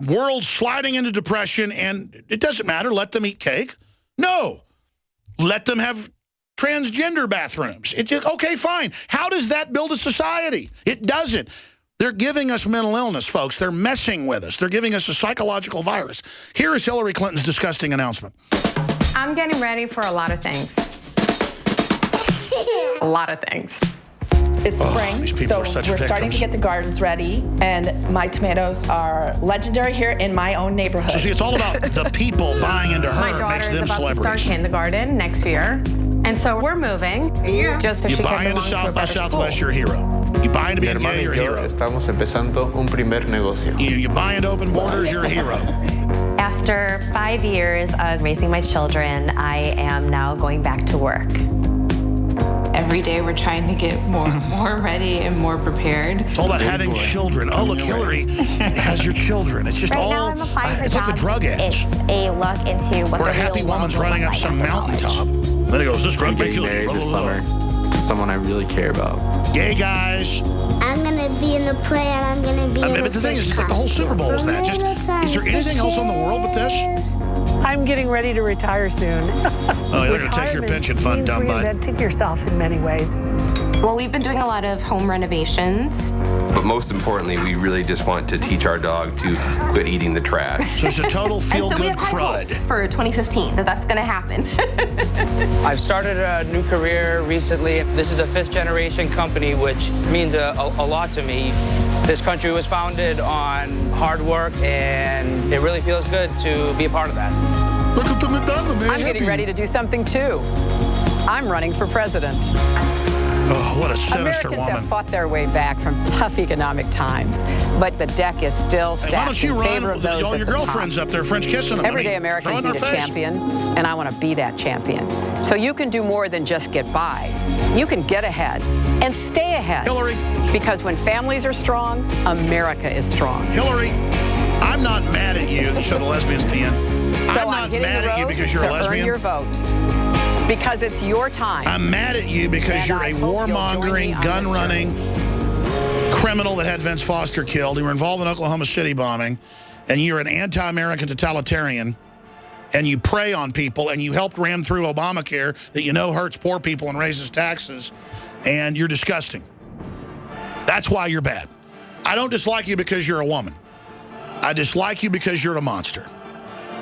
S2: world sliding into depression, and it doesn't matter, let them eat cake. No, let them have transgender bathrooms. It's just, okay, fine. How does that build a society? It doesn't. They're giving us mental illness, folks. They're messing with us. They're giving us a psychological virus. Here is Hillary Clinton's disgusting announcement.
S6: I'm getting ready for a lot of things. A lot of things.
S7: It's spring,
S2: these people
S7: so
S2: are such
S7: we're starting
S2: victims.
S7: to get the gardens ready, and my tomatoes are legendary here in my own neighborhood.
S2: So see, it's all about the people buying into her.
S6: My
S2: Makes
S6: daughter
S2: them
S6: is about to start
S2: celebrities.
S6: kindergarten next year, and so we're moving. Just so
S2: You
S6: she
S2: buy
S6: can
S2: into
S6: belong to a
S2: South by
S6: better
S2: Southwest,
S6: school.
S2: you're a hero. You buy into being gay, you're a hero.
S8: Estamos empezando un primer negocio.
S2: You buy into open borders, you're a hero.
S9: After 5 years of raising my children, I am now going back to work.
S10: Every day we're trying to get more ready and more prepared.
S2: It's all about having children. Oh, look, Hillary has your children. It's just
S9: Right
S2: all,
S9: now I'm applying for
S2: it's like the
S9: jobs.
S2: drug ads.
S9: It's a look into what
S2: Where a
S9: the
S2: happy
S9: real world
S2: woman's
S9: will
S2: running
S9: look
S2: up
S9: like
S2: some
S9: after college.
S2: mountaintop. Then it goes, this drug
S8: I'm
S2: may
S8: getting
S2: kill you.
S8: married
S2: Blah,
S8: this
S2: blah, blah.
S8: summer to someone I really care about.
S2: Gay guys.
S11: I'm gonna be in the play and I'm gonna be in
S2: But the thing is, it's like the whole Super Bowl was that. Just, is there anything else on the world but this?
S12: I'm getting ready to retire soon.
S2: Oh, they're going to take your pension fund, dumb butt.
S12: Reinventing yourself in many ways.
S10: Well, we've been doing a lot of home renovations.
S8: But most importantly, we really just want to teach our dog to quit eating the trash.
S2: So it's a total
S10: And so we
S2: feel-good
S10: have high
S2: crud.
S10: hopes for 2015 that's going to happen.
S3: I've started a new career recently. This is a fifth-generation company, which means a lot to me. This country was founded on hard work, and it really feels good to be a part of that.
S2: Look at the Madonna, man.
S12: I'm getting ready to do something too. I'm running for president.
S2: Oh, what a sinister
S12: Americans
S2: woman.
S12: have fought their way back from tough economic times, but the deck is still
S2: Hey, why
S12: stacked
S2: don't you
S12: in
S2: run
S12: favor of
S2: with
S12: those
S2: all
S12: at
S2: your
S12: the
S2: girlfriends
S12: top.
S2: up there, French kissing them?
S12: Everyday
S2: Throw
S12: Americans
S2: in their
S12: need a
S2: face.
S12: champion, and I want to be that champion. So you can do more than just get by. You can get ahead and stay ahead.
S2: Hillary.
S12: Because when families are strong, America is strong.
S2: Hillary, I'm not mad at you. Show the lesbians at the end.
S12: So
S2: I'm not
S12: hitting
S2: mad
S12: the
S2: at you
S12: road
S2: because you're a
S12: to
S2: lesbian.
S12: earn your vote. Because it's your time.
S2: I'm mad at you because
S12: And
S2: you're
S12: I
S2: a
S12: hope you'll join
S2: warmongering,
S12: me on this
S2: gun-running criminal that had Vince Foster killed. You were involved in Oklahoma City bombing, and you're an anti-American totalitarian, and you prey on people, and you helped ram through Obamacare that you know hurts poor people and raises taxes, and you're disgusting. That's why you're bad. I don't dislike you because you're a woman. I dislike you because you're a monster.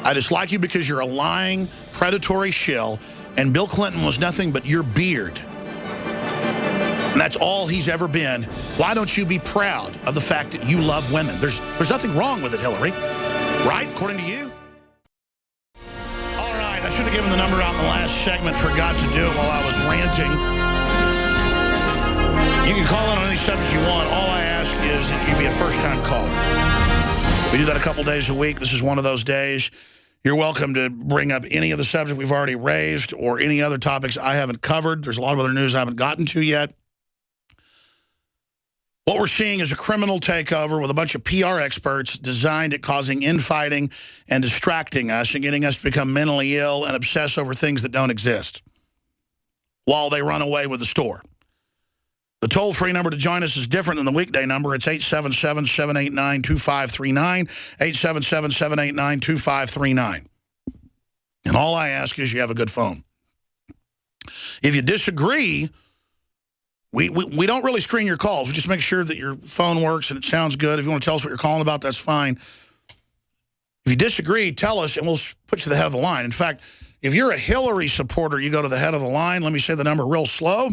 S2: I dislike you because you're a lying, predatory shill, and Bill Clinton was nothing but your beard. And that's all he's ever been. Why don't you be proud of the fact that you love women? There's nothing wrong with it, Hillary. Right? According to you? All right, I should have given the number out in the last segment. Forgot to do it while I was ranting. You can call in on any subject you want. All I ask is that you be a first-time caller. We do that a couple days a week. This is one of those days. You're welcome to bring up any of the subjects we've already raised or any other topics I haven't covered. There's a lot of other news I haven't gotten to yet. What we're seeing is a criminal takeover with a bunch of PR experts designed at causing infighting and distracting us and getting us to become mentally ill and obsess over things that don't exist while they run away with the store. The toll-free number to join us is different than the weekday number. It's 877-789-2539, 877-789-2539. And all I ask is you have a good phone. If you disagree, we don't really screen your calls. We just make sure that your phone works and it sounds good. If you want to tell us what you're calling about, that's fine. If you disagree, tell us, and we'll put you to the head of the line. In fact, if you're a Hillary supporter, you go to the head of the line. Let me say the number real slow.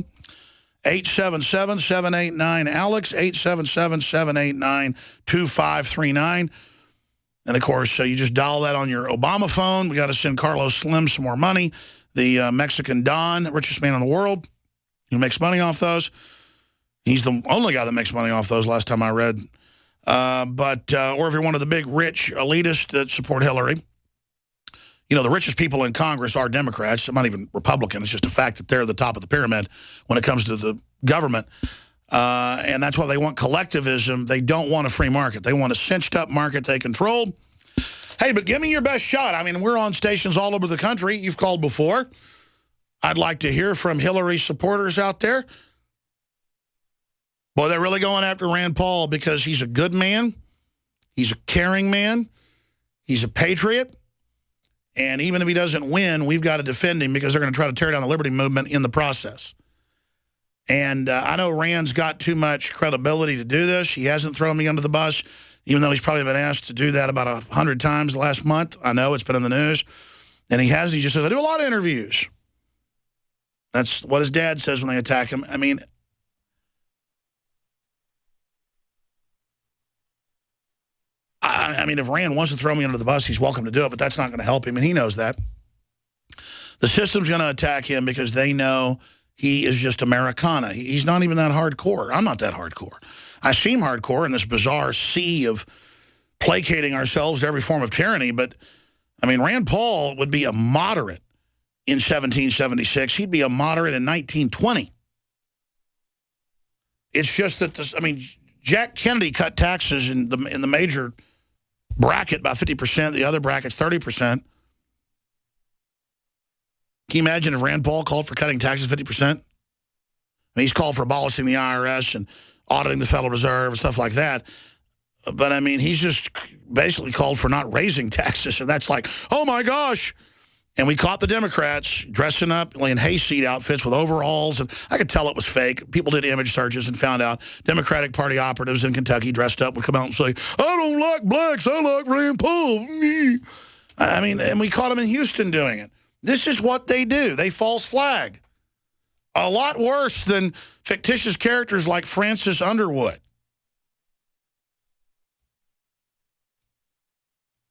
S2: 877-789-ALEX, 877-789-2539. And, of course, you just dial that on your Obama phone. We got to send Carlos Slim some more money, the Mexican Don, richest man in the world, who makes money off those. He's the only guy that makes money off those last time I read. Or if you're one of the big, rich elitists that support Hillary. You know, the richest people in Congress are Democrats. They're not even Republican. It's just a fact that they're the top of the pyramid when it comes to the government. And that's why they want collectivism. They don't want a free market. They want a cinched-up market they control. Hey, but give me your best shot. I mean, we're on stations all over the country. You've called before. I'd like to hear from Hillary supporters out there. Boy, they're really going after Rand Paul because he's a good man. He's a caring man. He's a patriot. And even if he doesn't win, we've got to defend him because they're going to try to tear down the liberty movement in the process. And I know Rand's got too much credibility to do this. He hasn't thrown me under the bus, even though he's probably been asked to do that about 100 times last month. I know it's been in the news. And he hasn't. He just says, I do a lot of interviews. That's what his dad says when they attack him. I mean, if Rand wants to throw me under the bus, he's welcome to do it, but that's not going to help him, and he knows that. The system's going to attack him because they know he is just Americana. He's not even that hardcore. I'm not that hardcore. I seem hardcore in this bizarre sea of placating ourselves to every form of tyranny, but, I mean, Rand Paul would be a moderate in 1776. He'd be a moderate in 1920. It's just that, Jack Kennedy cut taxes in the major bracket by 50%. The other bracket's 30%. Can you imagine if Rand Paul called for cutting taxes 50%? He's called for abolishing the IRS and auditing the Federal Reserve and stuff like that. But, I mean, he's just basically called for not raising taxes. And that's like, oh, my gosh. And we caught the Democrats dressing up in hayseed outfits with overalls. And I could tell it was fake. People did image searches and found out Democratic Party operatives in Kentucky dressed up would come out and say, I don't like blacks, I like Rand Paul. I mean, and we caught them in Houston doing it. This is what they do. They false flag. A lot worse than fictitious characters like Francis Underwood.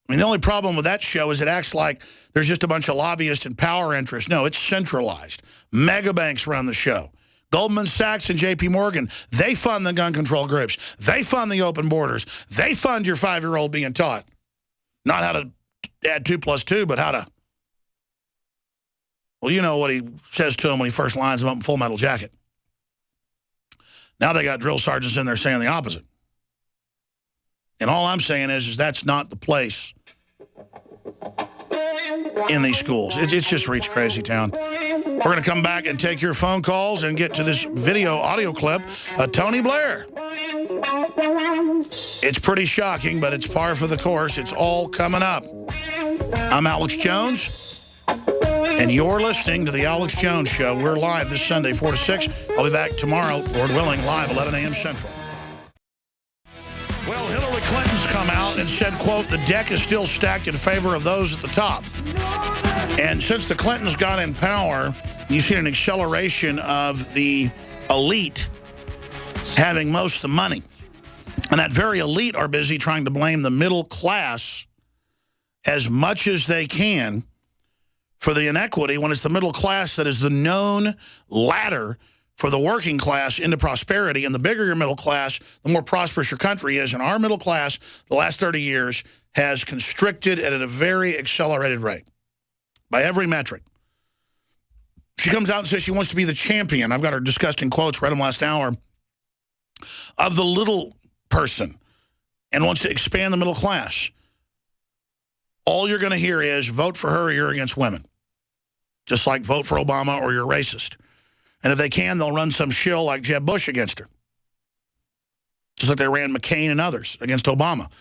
S2: I mean, the only problem with that show is it acts like there's just a bunch of lobbyists and power interests. No, it's centralized. Mega banks run the show. Goldman Sachs and J.P. Morgan, they fund the gun control groups. They fund the open borders. They fund your 5-year-old being taught. Not how to add 2 plus 2, but how to... Well, you know what he says to him when he first lines him up in Full Metal Jacket. Now they got drill sergeants in there saying the opposite. And all I'm saying is that's not the place in these schools. It's just reached crazy town. We're going to come back and take your phone calls and get to this audio clip of Tony Blair. It's pretty shocking, but it's par for the course. It's all coming up. I'm Alex Jones. And you're listening to The Alex Jones Show. We're live this Sunday, 4 to 6. I'll be back tomorrow, Lord willing, live 11 a.m. Central. Well, Hillary Clinton's come out and said, quote, the deck is still stacked in favor of those at the top. And since the Clintons got in power, you've seen an acceleration of the elite having most of the money. And that very elite are busy trying to blame the middle class as much as they can for the inequity when it's the middle class that is the known ladder for the working class into prosperity. And the bigger your middle class, the more prosperous your country is. And our middle class, the last 30 years, has constricted at a very accelerated rate by every metric. She comes out and says she wants to be the champion. I've got her disgusting quotes, read them last hour, of the little person and wants to expand the middle class. All you're going to hear is vote for her or you're against women. Just like vote for Obama or you're racist. And if they can, they'll run some shill like Jeb Bush against her. Just like they ran McCain and others against Obama.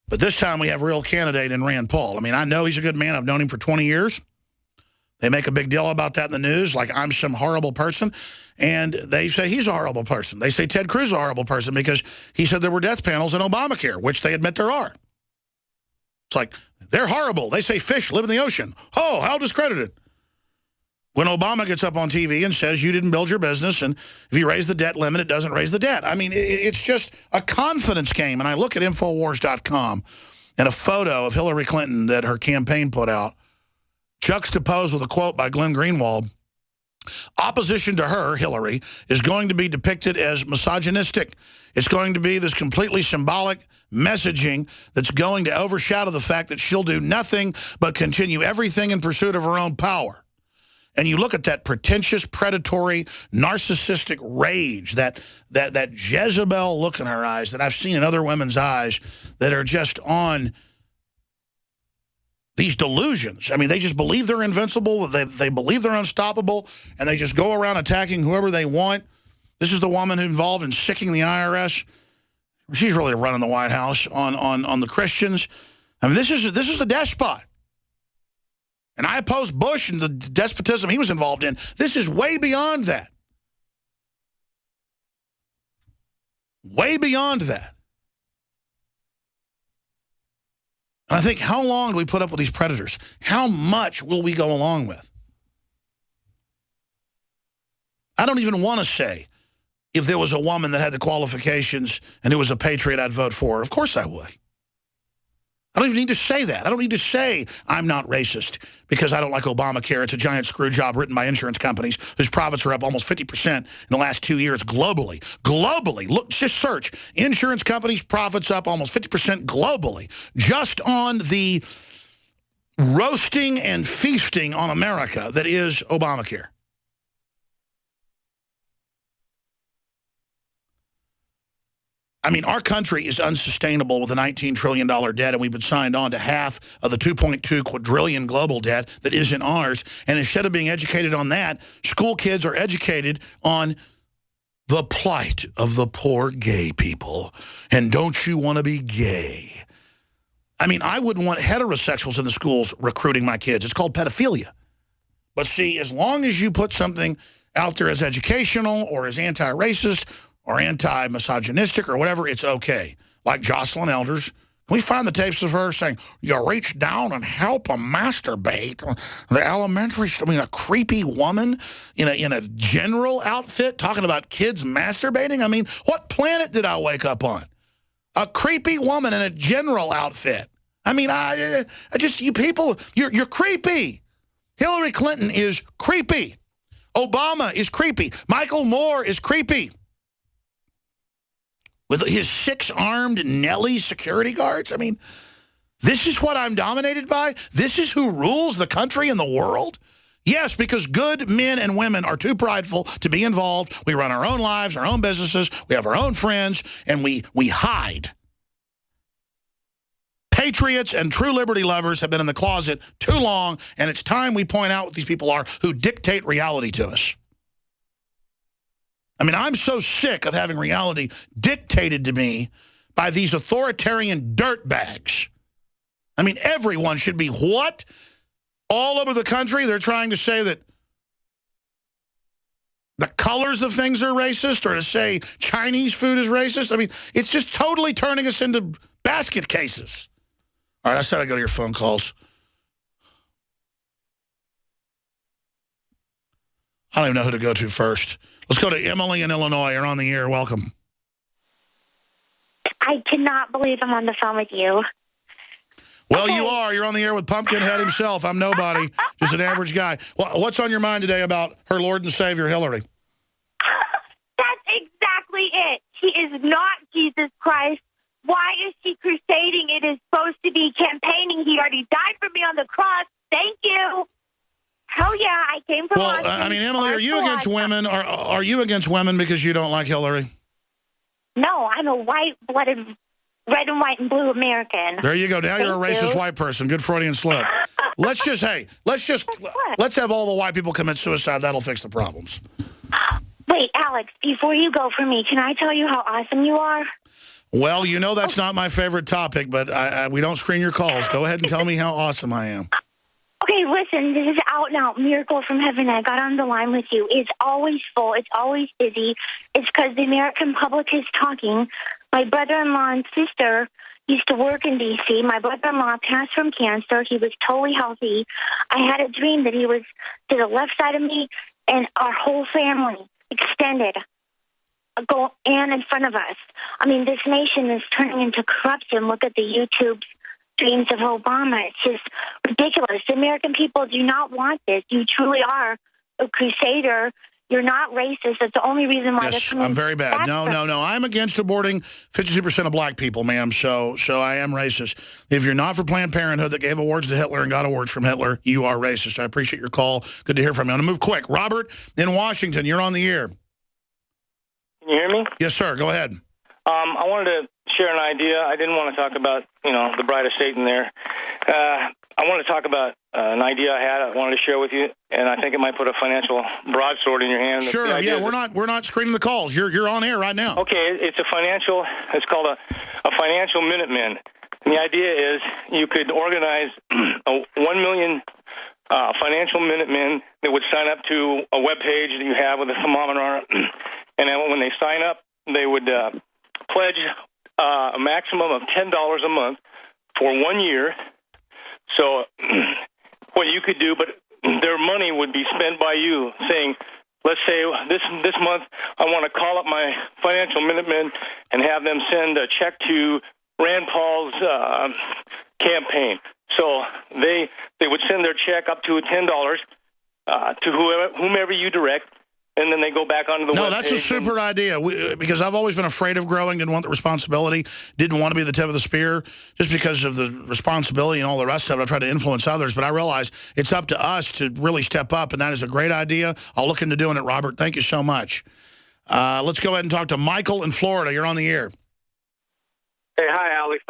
S2: But this time we have a real candidate in Rand Paul. I mean, I know he's a good man. I've known him for 20 years. They make a big deal about that in the news, like I'm some horrible person. And they say he's a horrible person. They say Ted Cruz is a horrible person because he said there were death panels in Obamacare, which they admit there are. It's like, they're horrible. They say fish live in the ocean. Oh, how discredited. When Obama gets up on TV and says you didn't build your business, and if you raise the debt limit, it doesn't raise the debt. I mean, it's just a confidence game. And I look at infowars.com and a photo of Hillary Clinton that her campaign put out, juxtaposed with a quote by Glenn Greenwald. Opposition to her, Hillary, is going to be depicted as misogynistic. It's going to be this completely symbolic messaging that's going to overshadow the fact that she'll do nothing but continue everything in pursuit of her own power. And you look at that pretentious, predatory, narcissistic rage, that Jezebel look in her eyes that I've seen in other women's eyes that are just on these delusions. I mean, they just believe they're invincible. They believe they're unstoppable, and they just go around attacking whoever they want. This is the woman involved in sicking the IRS. She's really running the White House on the Christians. I mean, this is a despot. And I oppose Bush and the despotism he was involved in. This is way beyond that. Way beyond that. And I think, how long do we put up with these predators? How much will we go along with? I don't even want to say if there was a woman that had the qualifications and who was a patriot, I'd vote for her. Of course I would. I don't even need to say that. I don't need to say I'm not racist because I don't like Obamacare. It's a giant screw job written by insurance companies whose profits are up almost 50% in the last 2 years globally. Globally. Look, just search. Insurance companies' profits up almost 50% globally. Just on the roasting and feasting on America that is Obamacare. I mean, our country is unsustainable with a $19 trillion debt, and we've been signed on to half of the 2.2 quadrillion global debt that isn't ours. And instead of being educated on that, school kids are educated on the plight of the poor gay people. And don't you want to be gay? I mean, I wouldn't want heterosexuals in the schools recruiting my kids. It's called pedophilia. But see, as long as you put something out there as educational or as anti-racist or anti-misogynistic or whatever, it's okay. Like Jocelyn Elders. Can we find the tapes of her saying, you reach down and help them masturbate? The elementary, I mean, a creepy woman in a general outfit talking about kids masturbating? I mean, what planet did I wake up on? A creepy woman in a general outfit. I mean, I just, you people, you're creepy. Hillary Clinton is creepy. Obama is creepy. Michael Moore is creepy. With his 6-armed Nelly security guards? I mean, this is what I'm dominated by? This is who rules the country and the world? Yes, because good men and women are too prideful to be involved. We run our own lives, our own businesses, we have our own friends, and we hide. Patriots and true liberty lovers have been in the closet too long, and it's time we point out what these people are who dictate reality to us. I mean, I'm so sick of having reality dictated to me by these authoritarian dirtbags. I mean, everyone should be what? All over the country, they're trying to say that the colors of things are racist or to say Chinese food is racist. I mean, it's just totally turning us into basket cases. All right, I said I'd go to your phone calls. I don't even know who to go to first. Let's go to Emily in Illinois. You're on the air. Welcome.
S13: I cannot believe I'm on the phone with you.
S2: Well, okay. You are. You're on the air with Pumpkinhead himself. I'm nobody, just an average guy. Well, what's on your mind today about her Lord and Savior, Hillary?
S13: That's exactly it. She is not Jesus Christ. Why is she crusading? It is supposed to be campaigning. He already died for me on the cross. Thank you. Hell yeah, I came from Austin.
S2: I mean, Emily, are you against women? Are you against women because you don't like Hillary?
S13: No, I'm a white-blooded, red and white and blue American.
S2: There you go. Now you're a racist white person. Good Freudian slip. let's have all the white people commit suicide. That'll fix the problems.
S13: Wait, Alex, before you go for me, can I tell you how awesome you are?
S2: Well, you know that's not my favorite topic, but we don't screen your calls. Go ahead and tell me how awesome I am.
S13: Okay, listen, this is out and out miracle from heaven. I got on the line with you. It's always full. It's always busy. It's because the American public is talking. My brother-in-law and sister used to work in D.C. My brother-in-law passed from cancer. He was totally healthy. I had a dream that he was to the left side of me and our whole family extended go and in front of us. I mean, this nation is turning into corruption. Look at the YouTube dreams of Obama. It's just ridiculous. The American people do not want this. You truly are a crusader. You're not racist. That's the only reason why they're coming.
S2: I'm very bad. No. I'm against aborting 52% of black people, ma'am, so I am racist. If you're not for Planned Parenthood that gave awards to Hitler and got awards from Hitler, you are racist. I appreciate your call. Good to hear from you. I'm going to move quick. Robert in Washington, you're on the air.
S14: Can you hear me?
S2: Yes, sir. Go ahead.
S14: I wanted to share an idea. I didn't want to talk about, the bride of Satan there. I want to talk about an idea I had. I wanted to share with you, and I think it might put a financial broadsword in your hand.
S2: Sure. Yeah, we're not screening the calls. You're on air right now.
S14: Okay. It's called a financial Minuteman. And the idea is you could organize 1 million financial Minutemen that would sign up to a web page that you have with a thermometer on it, and then when they sign up, they would pledge a maximum of $10 a month for 1 year. So what you could do, but their money would be spent by you, saying, let's say this month I want to call up my financial Minutemen and have them send a check to Rand Paul's campaign. So they would send their check up to $10 to whomever you direct, and then they go back onto the webpage.
S2: No, that's a super idea, because I've always been afraid of growing, didn't want the responsibility, didn't want to be the tip of the spear, just because of the responsibility and all the rest of it. I tried to influence others, but I realize it's up to us to really step up, and that is a great idea. I'll look into doing it, Robert. Thank you so much. Let's go ahead and talk to Michael in Florida. You're on the air.
S15: Hey, hi, Alex.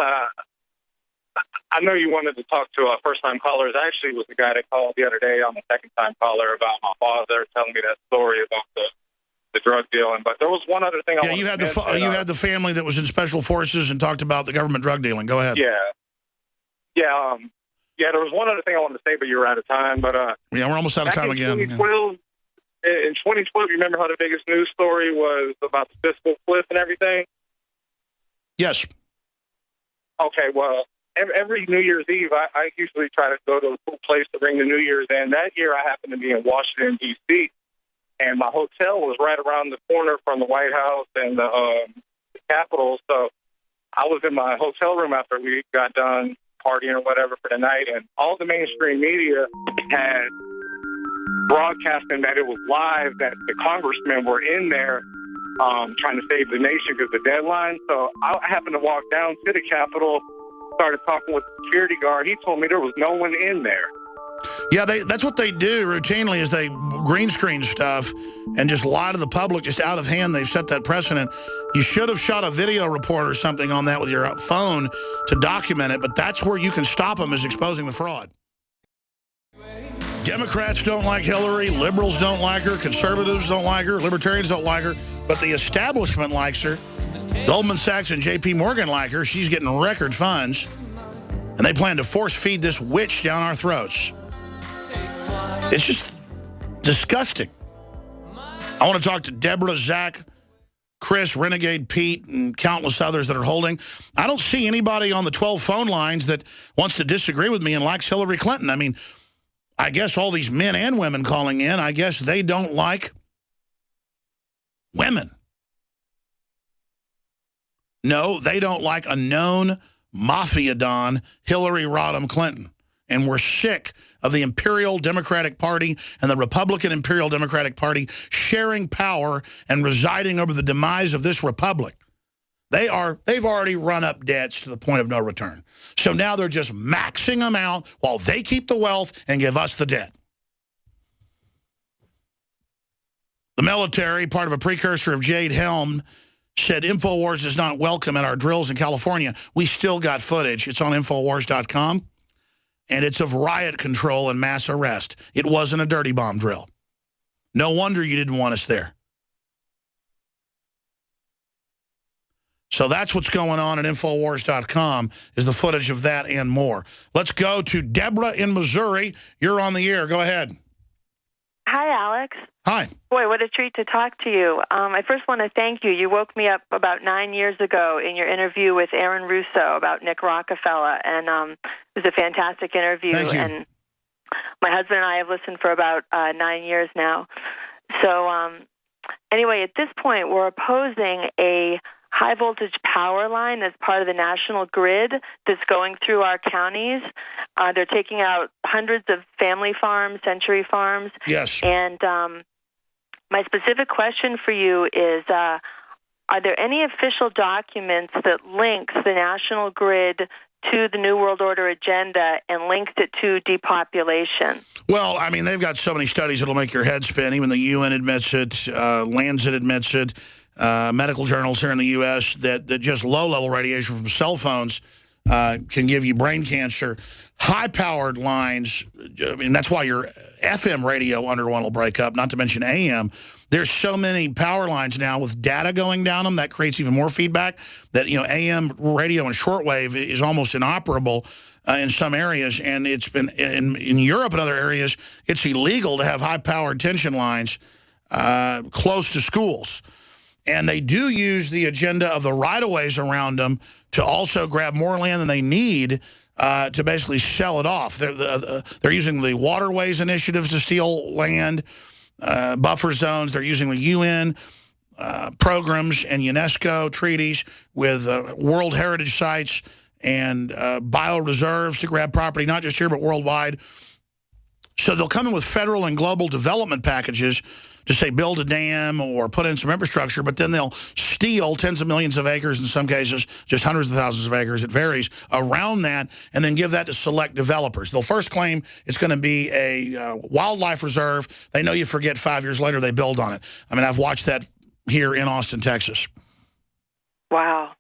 S15: I know you wanted to talk to first-time callers. I actually was the guy that called the other day on the second-time caller about my father telling me that story about the drug dealing. But there was one other thing I wanted to mention.
S2: You had the family that was in special forces and talked about the government drug dealing. Go ahead.
S15: Yeah. There was one other thing I wanted to say, but you were out of time. But
S2: yeah, we're almost out of time again.
S15: In 2012, you remember how the biggest news story was about the fiscal cliff and everything?
S2: Yes.
S15: Okay, well, every New Year's Eve, I usually try to go to a cool place to bring the New Year's in. That year, I happened to be in Washington, D.C., and my hotel was right around the corner from the White House and the Capitol. So I was in my hotel room after we got done partying or whatever for the night, and all the mainstream media had broadcasting that it was live, that the congressmen were in there trying to save the nation because of the deadline. So I happened to walk down to the Capitol, started talking with the security guard. He told me there was no one in there.
S2: Yeah, that's what they do routinely, is they green screen stuff and just lie to the public just out of hand. They've set that precedent. You should have shot a video report or something on that with your phone to document it, but that's where you can stop them, is exposing the fraud. Democrats don't like Hillary, liberals don't like her, conservatives don't like her, libertarians don't like her, but the establishment likes her. Goldman Sachs and J.P. Morgan like her. She's getting record funds, and they plan to force feed this witch down our throats. It's just disgusting. I want to talk to Deborah, Zach, Chris, Renegade Pete, and countless others that are holding. I don't see anybody on the 12 phone lines that wants to disagree with me and likes Hillary Clinton. I mean, I guess all these men and women calling in, I guess they don't like women. No, they don't like a known mafia don, Hillary Rodham Clinton. And we're sick of the Imperial Democratic Party and the Republican Imperial Democratic Party sharing power and residing over the demise of this republic. They've already run up debts to the point of no return. So now they're just maxing them out while they keep the wealth and give us the debt. The military, part of a precursor of Jade Helm, said InfoWars is not welcome at our drills in California. We still got footage. It's on infowars.com. And it's of riot control and mass arrest. It wasn't a dirty bomb drill. No wonder you didn't want us there. So that's what's going on at infowars.com, is the footage of that and more. Let's go to Deborah in Missouri. You're on the air. Go ahead.
S16: Hi, Alex.
S2: Hi.
S16: Boy, what a treat to talk to you. I first want to thank you. You woke me up about 9 years ago in your interview with Aaron Russo about Nick Rockefeller, and it was a fantastic interview.
S2: Thank you.
S16: And my husband and I have listened for about 9 years now. So anyway, at this point, we're opposing a high-voltage power line that's part of the national grid that's going through our counties. They're taking out hundreds of family farms, century farms.
S2: Yes.
S16: And my specific question for you is, are there any official documents that links the national grid to the New World Order agenda and links it to depopulation?
S2: Well, I mean, they've got so many studies that'll make your head spin. Even the UN admits it, Lancet admits it, medical journals here in the U.S. that just low-level radiation from cell phones can give you brain cancer. High-powered lines, I mean, that's why your FM radio under one will break up, not to mention AM. There's so many power lines now with data going down them that creates even more feedback that, you know, AM radio and shortwave is almost inoperable in some areas. And it's been, in Europe and other areas, it's illegal to have high-powered tension lines close to schools. And they do use the agenda of the right-of-ways around them to also grab more land than they need to basically sell it off. They're using the waterways initiatives to steal land. buffer zones. They're using the UN programs and UNESCO treaties with World Heritage Sites and bioreserves to grab property, not just here, but worldwide. So they'll come in with federal and global development packages to say build a dam or put in some infrastructure, but then they'll steal tens of millions of acres, in some cases, just hundreds of thousands of acres, it varies, around that, and then give that to select developers. They'll first claim it's going to be a wildlife reserve. They know you forget 5 years later, they build on it. I mean, I've watched that here in Austin, Texas.
S16: Wow.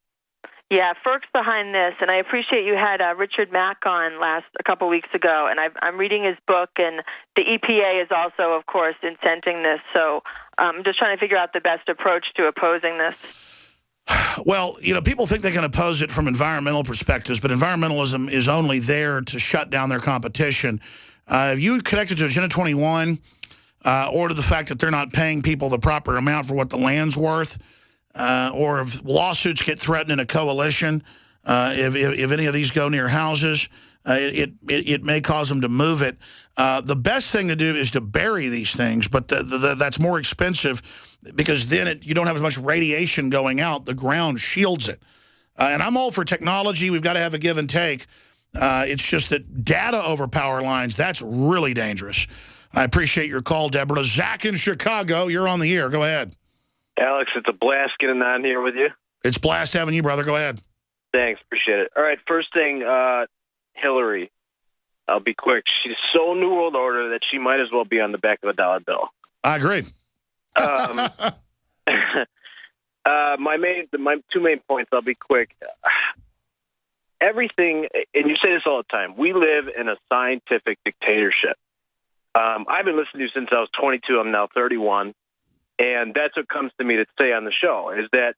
S16: Yeah, FERC's behind this, and I appreciate you had Richard Mack on a couple weeks ago, and I'm reading his book, and the EPA is also, of course, incenting this, so I'm just trying to figure out the best approach to opposing this.
S2: Well, you know, people think they can oppose it from environmental perspectives, but environmentalism is only there to shut down their competition. If you connected to Agenda 21 or to the fact that they're not paying people the proper amount for what the land's worth, or if lawsuits get threatened in a coalition, if any of these go near houses, it may cause them to move it. The best thing to do is to bury these things, but that's more expensive because then you don't have as much radiation going out. The ground shields it. And I'm all for technology. We've got to have a give and take. It's just that data over power lines, that's really dangerous. I appreciate your call, Deborah. Zach in Chicago, you're on the air. Go ahead.
S17: Alex, it's a blast getting on here with you.
S2: It's a blast having you, brother. Go ahead.
S17: Thanks. Appreciate it. All right, first thing, Hillary. I'll be quick. She's so New World Order that she might as well be on the back of a dollar bill.
S2: I agree.
S17: My two main points, I'll be quick. Everything, and you say this all the time, we live in a scientific dictatorship. I've been listening to you since I was 22. I'm now 31. And that's what comes to me to say on the show, is that,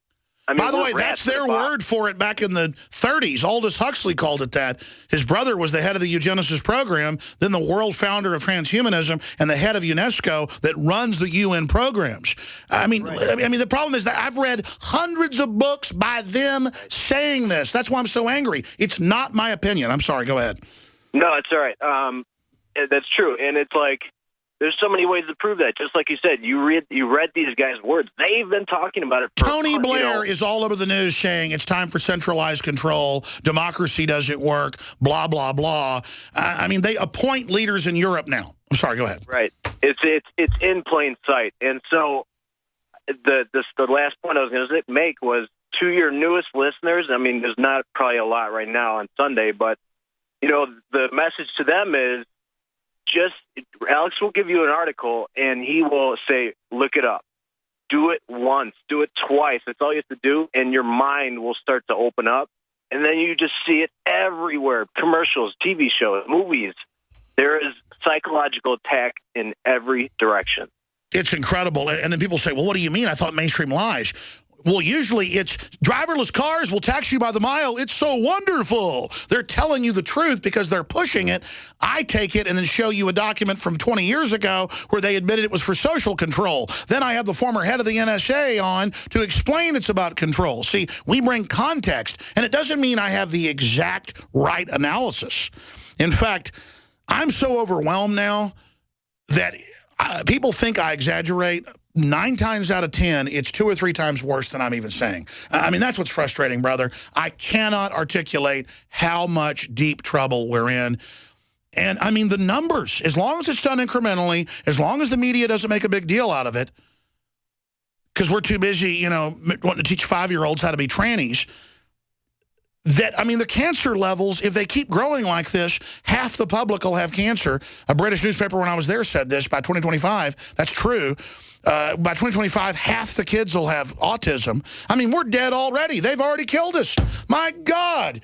S17: I mean,
S2: by the way, that's their word for it back in the 30s. Aldous Huxley called it that. His brother was the head of the eugenicist program, then the world founder of transhumanism, and the head of UNESCO that runs the UN programs. I mean, right. I mean, the problem is that I've read hundreds of books by them saying this. That's why I'm so angry. It's not my opinion. I'm sorry. Go ahead.
S17: No, it's all right. That's true. And it's like, there's so many ways to prove that. Just like you said, you read these guys' words. They've been talking about it for
S2: Tony Blair is all over the news saying it's time for centralized control. Democracy doesn't work. Blah, blah, blah. I mean, they appoint leaders in Europe now. I'm sorry. Go ahead.
S17: Right. It's in plain sight. And so the last point I was going to make was to your newest listeners. I mean, there's not probably a lot right now on Sunday, but, you know, the message to them is, Alex will give you an article, and he will say, look it up. Do it once. Do it twice. That's all you have to do, and your mind will start to open up. And then you just see it everywhere. Commercials, TV shows, movies. There is psychological attack in every direction.
S2: It's incredible. And then people say, well, what do you mean? I thought mainstream lies. Well, usually it's driverless cars will tax you by the mile. It's so wonderful. They're telling you the truth because they're pushing it. I take it and then show you a document from 20 years ago where they admitted it was for social control. Then I have the former head of the NSA on to explain it's about control. See, we bring context, and it doesn't mean I have the exact right analysis. In fact, I'm so overwhelmed now that people think I exaggerate. 9 times out of 10, it's 2 or 3 times worse than I'm even saying. I mean, that's what's frustrating, brother. I cannot articulate how much deep trouble we're in. And, I mean, the numbers, as long as it's done incrementally, as long as the media doesn't make a big deal out of it, because we're too busy, you know, wanting to teach 5-year-olds how to be trannies, that, I mean, the cancer levels, if they keep growing like this, half the public will have cancer. A British newspaper when I was there said this, by 2025, that's true. By 2025, half the kids will have autism. I mean, we're dead already. They've already killed us. My God.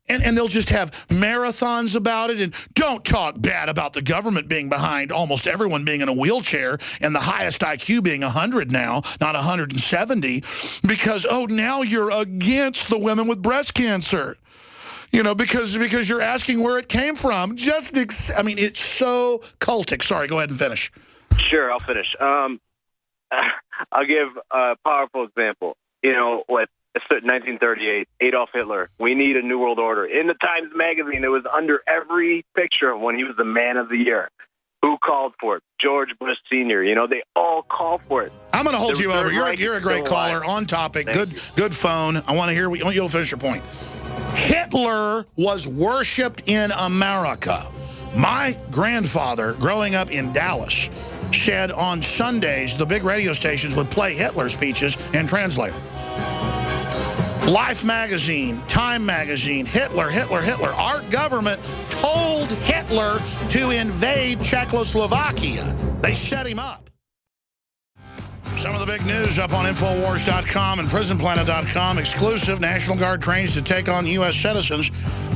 S2: And they'll just have marathons about it. And don't talk bad about the government being behind almost everyone being in a wheelchair and the highest IQ being 100 now, not 170, because, oh, now you're against the women with breast cancer. You know, because you're asking where it came from. I mean, it's so cultic. Sorry, go ahead and finish.
S17: Sure, I'll finish. I'll give a powerful example. You know, what? 1938, Adolf Hitler, we need a new world order. In the Times Magazine, it was under every picture when he was the man of the year. Who called for it? George Bush Sr. You know, they all call for it.
S2: I'm going to hold you over. You're a great caller. On topic. Good phone. I want you to finish your point. Hitler was worshipped in America. My grandfather, growing up in Dallas, said on Sundays the big radio stations would play Hitler speeches and translate. Life magazine, Time magazine, Hitler, Hitler, Hitler. Our government told Hitler to invade Czechoslovakia. They set him up. Some of the big news up on infowars.com and prisonplanet.com. Exclusive National Guard trains to take on U.S. citizens.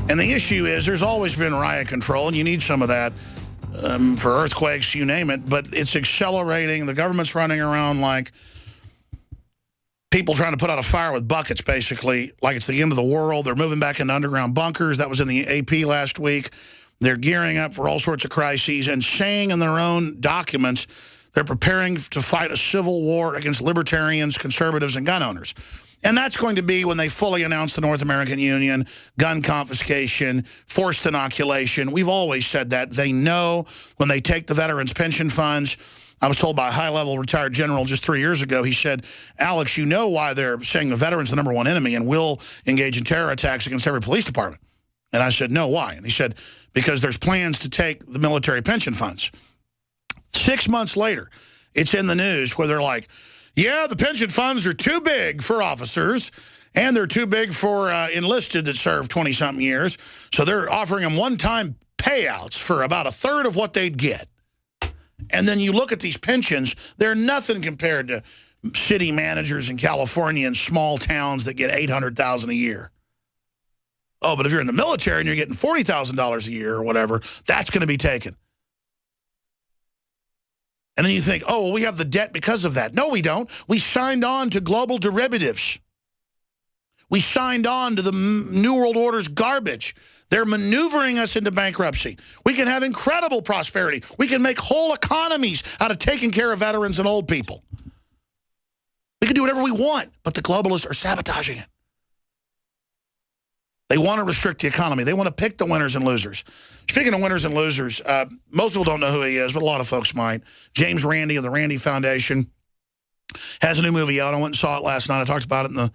S2: And the issue is there's always been riot control, and you need some of that for earthquakes, you name it. But it's accelerating. The government's running around like people trying to put out a fire with buckets, basically, like it's the end of the world. They're moving back into underground bunkers. That was in the AP last week. They're gearing up for all sorts of crises and saying in their own documents they're preparing to fight a civil war against libertarians, conservatives, and gun owners. And that's going to be when they fully announce the North American Union, gun confiscation, forced inoculation. We've always said that. They know when they take the veterans' pension funds. I was told by a high-level retired general just 3 years ago, he said, Alex, you know why they're saying the veterans are the #1 enemy and will engage in terror attacks against every police department. And I said, no, why? And he said, because there's plans to take the military pension funds. 6 months later, it's in the news where they're like, yeah, the pension funds are too big for officers, and they're too big for enlisted that served 20-something years, so they're offering them one-time payouts for about a third of what they'd get. And then you look at these pensions, they're nothing compared to city managers in California and small towns that get $800,000 a year. Oh, but if you're in the military and you're getting $40,000 a year or whatever, that's going to be taken. And then you think, oh, well, we have the debt because of that. No, we don't. We signed on to global derivatives. We signed on to the New World Order's garbage. They're maneuvering us into bankruptcy. We can have incredible prosperity. We can make whole economies out of taking care of veterans and old people. We can do whatever we want, but the globalists are sabotaging it. They want to restrict the economy. They want to pick the winners and losers. Speaking of winners and losers, most people don't know who he is, but a lot of folks might. James Randi of the Randi Foundation has a new movie out. I went and saw it last night. I talked about it in the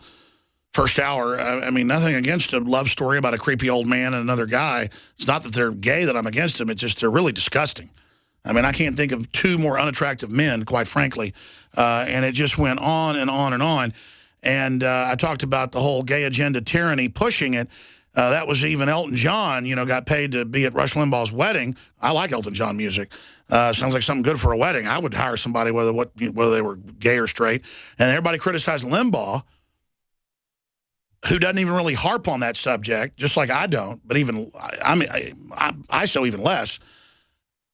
S2: first hour. I mean, nothing against a love story about a creepy old man and another guy. It's not that they're gay that I'm against them. It's just they're really disgusting. I mean, I can't think of two more unattractive men, quite frankly. And it just went on and on and on. And I talked about the whole gay agenda tyranny pushing it. That was even Elton John, you know, got paid to be at Rush Limbaugh's wedding. I like Elton John music. Sounds like something good for a wedding. I would hire somebody whether they were gay or straight. And everybody criticized Limbaugh, who doesn't even really harp on that subject, just like I don't, but even, I so even less.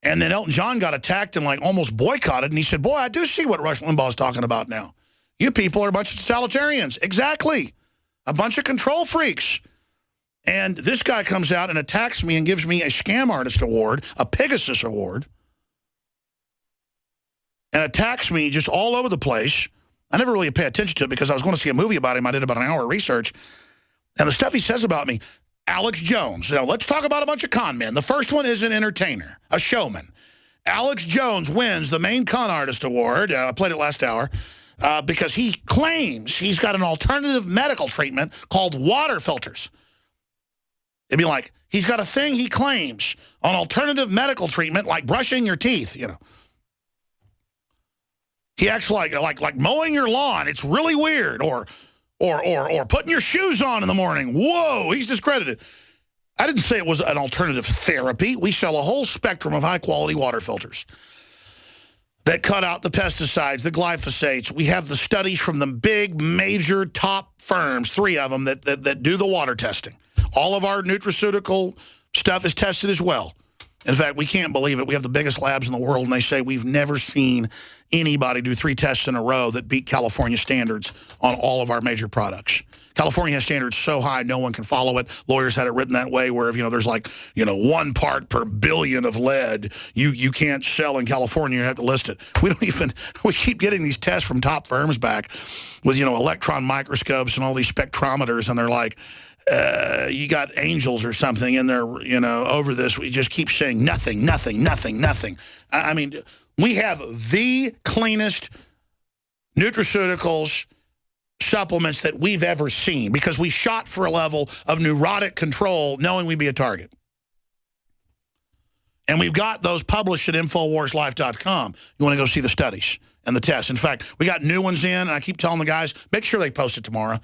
S2: And then Elton John got attacked and like almost boycotted, and he said, boy, I do see what Rush Limbaugh's talking about now. You people are a bunch of totalitarians. Exactly. A bunch of control freaks. And this guy comes out and attacks me and gives me a Scam Artist Award, a Pegasus Award, and attacks me just all over the place. I never really paid attention to it because I was going to see a movie about him. I did about an hour of research. And the stuff he says about me, Alex Jones. Now, let's talk about a bunch of con men. The first one is an entertainer, a showman. Alex Jones wins the main Con Artist Award. I played it last hour. Because he claims he's got an alternative medical treatment called water filters. It'd be like, he's got a thing he claims on alternative medical treatment like brushing your teeth, you know. He acts like mowing your lawn. It's really weird. Or putting your shoes on in the morning. Whoa, he's discredited. I didn't say it was an alternative therapy. We sell a whole spectrum of high-quality water filters that cut out the pesticides, the glyphosates. We have the studies from the big, major, top firms, 3 of them, that do the water testing. All of our nutraceutical stuff is tested as well. In fact, we can't believe it. We have the biggest labs in the world, and they say we've never seen anybody do 3 tests in a row that beat California standards on all of our major products. California has standards so high no one can follow it. Lawyers had it written that way where if, you know, there's like, you know, 1 part per billion of lead you can't sell in California. You have to list it. We keep getting these tests from top firms back with, you know, electron microscopes and all these spectrometers, and they're like, you got angels or something in there, you know, over this. We just keep saying nothing, nothing, nothing, nothing. I mean, we have the cleanest nutraceuticals supplements that we've ever seen because we shot for a level of neurotic control knowing we'd be a target. And we've got those published at infowarslife.com. You want to go see the studies and the tests. In fact, we got new ones in, and I keep telling the guys, make sure they post it tomorrow.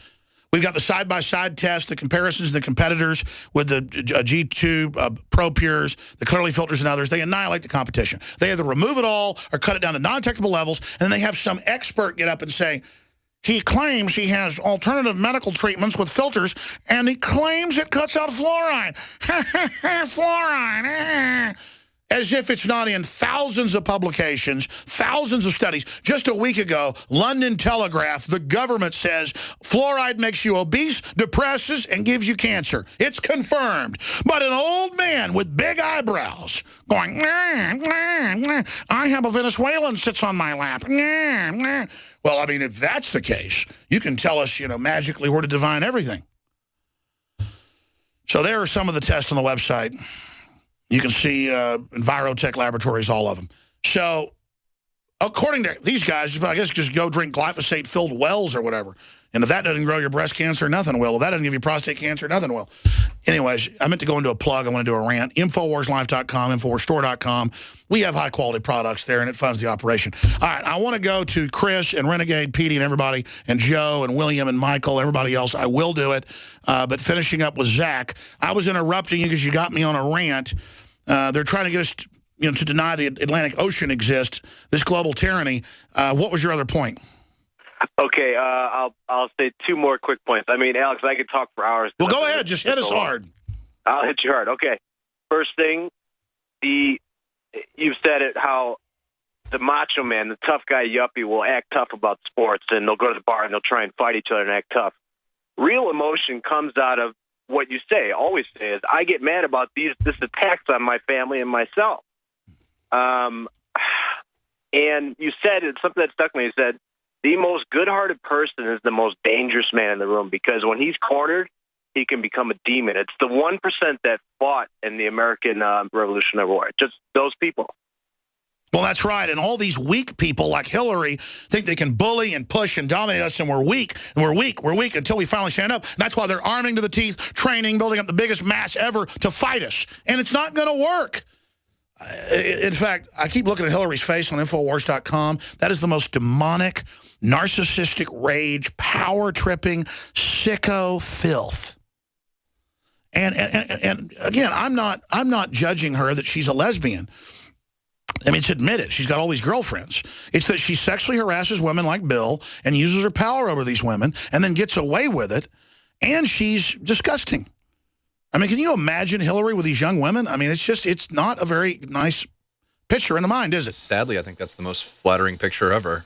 S2: We've got the side-by-side test, the comparisons, the competitors with the G2 Pro Pures, the Clearly Filters, and others. They annihilate the competition. They either remove it all or cut it down to non-detectable levels, and then they have some expert get up and say, he claims he has alternative medical treatments with filters, and he claims it cuts out fluoride. Fluoride. As if it's not in thousands of publications, thousands of studies. Just a week ago, London Telegraph, the government says fluoride makes you obese, depresses, and gives you cancer. It's confirmed. But an old man with big eyebrows going, nah, nah, nah. I have a Venezuelan sits on my lap. Nah, nah. Well, I mean, if that's the case, you can tell us, you know, magically where to divine everything. So there are some of the tests on the website. You can see Envirotech Laboratories, all of them. So according to these guys, I guess just go drink glyphosate-filled wells or whatever. And if that doesn't grow your breast cancer, nothing will. If that doesn't give you prostate cancer, nothing will. Anyways, I meant to go into a plug. I want to do a rant. InfoWarsLife.com, InfoWarsStore.com. We have high-quality products there, and it funds the operation. All right, I want to go to Chris and Renegade, Petey, and everybody, and Joe and William and Michael, everybody else. I will do it. But finishing up with Zach, I was interrupting you because you got me on a rant. They're trying to get us, you know, to deny the Atlantic Ocean exists, this global tyranny. What was your other point?
S17: Okay, I'll say two more quick points. I mean, Alex, I could talk for hours.
S2: Well, go ahead. Just hit us hard.
S17: I'll hit you hard. Okay. First thing, you've said it, how the macho man, the tough guy yuppie will act tough about sports, and they'll go to the bar and they'll try and fight each other and act tough. Real emotion comes out of what you say, always say, is I get mad about this attacks on my family and myself. And you said, it's something that stuck me, you said, the most good-hearted person is the most dangerous man in the room because when he's cornered, he can become a demon. It's the 1% that fought in the American Revolutionary War. Just those people.
S2: Well, that's right. And all these weak people like Hillary think they can bully and push and dominate us, and we're weak, and we're weak until we finally stand up. And that's why they're arming to the teeth, training, building up the biggest mass ever to fight us. And it's not going to work. In fact, I keep looking at Hillary's face on Infowars.com. That is the most demonic, narcissistic rage, power-tripping, sicko filth. And again, I'm not judging her that she's a lesbian. I mean, it's admitted. She's got all these girlfriends. It's that she sexually harasses women like Bill and uses her power over these women and then gets away with it. And she's disgusting. I mean, can you imagine Hillary with these young women? I mean, it's not a very nice picture in the mind, is it?
S18: Sadly, I think that's the most flattering picture ever.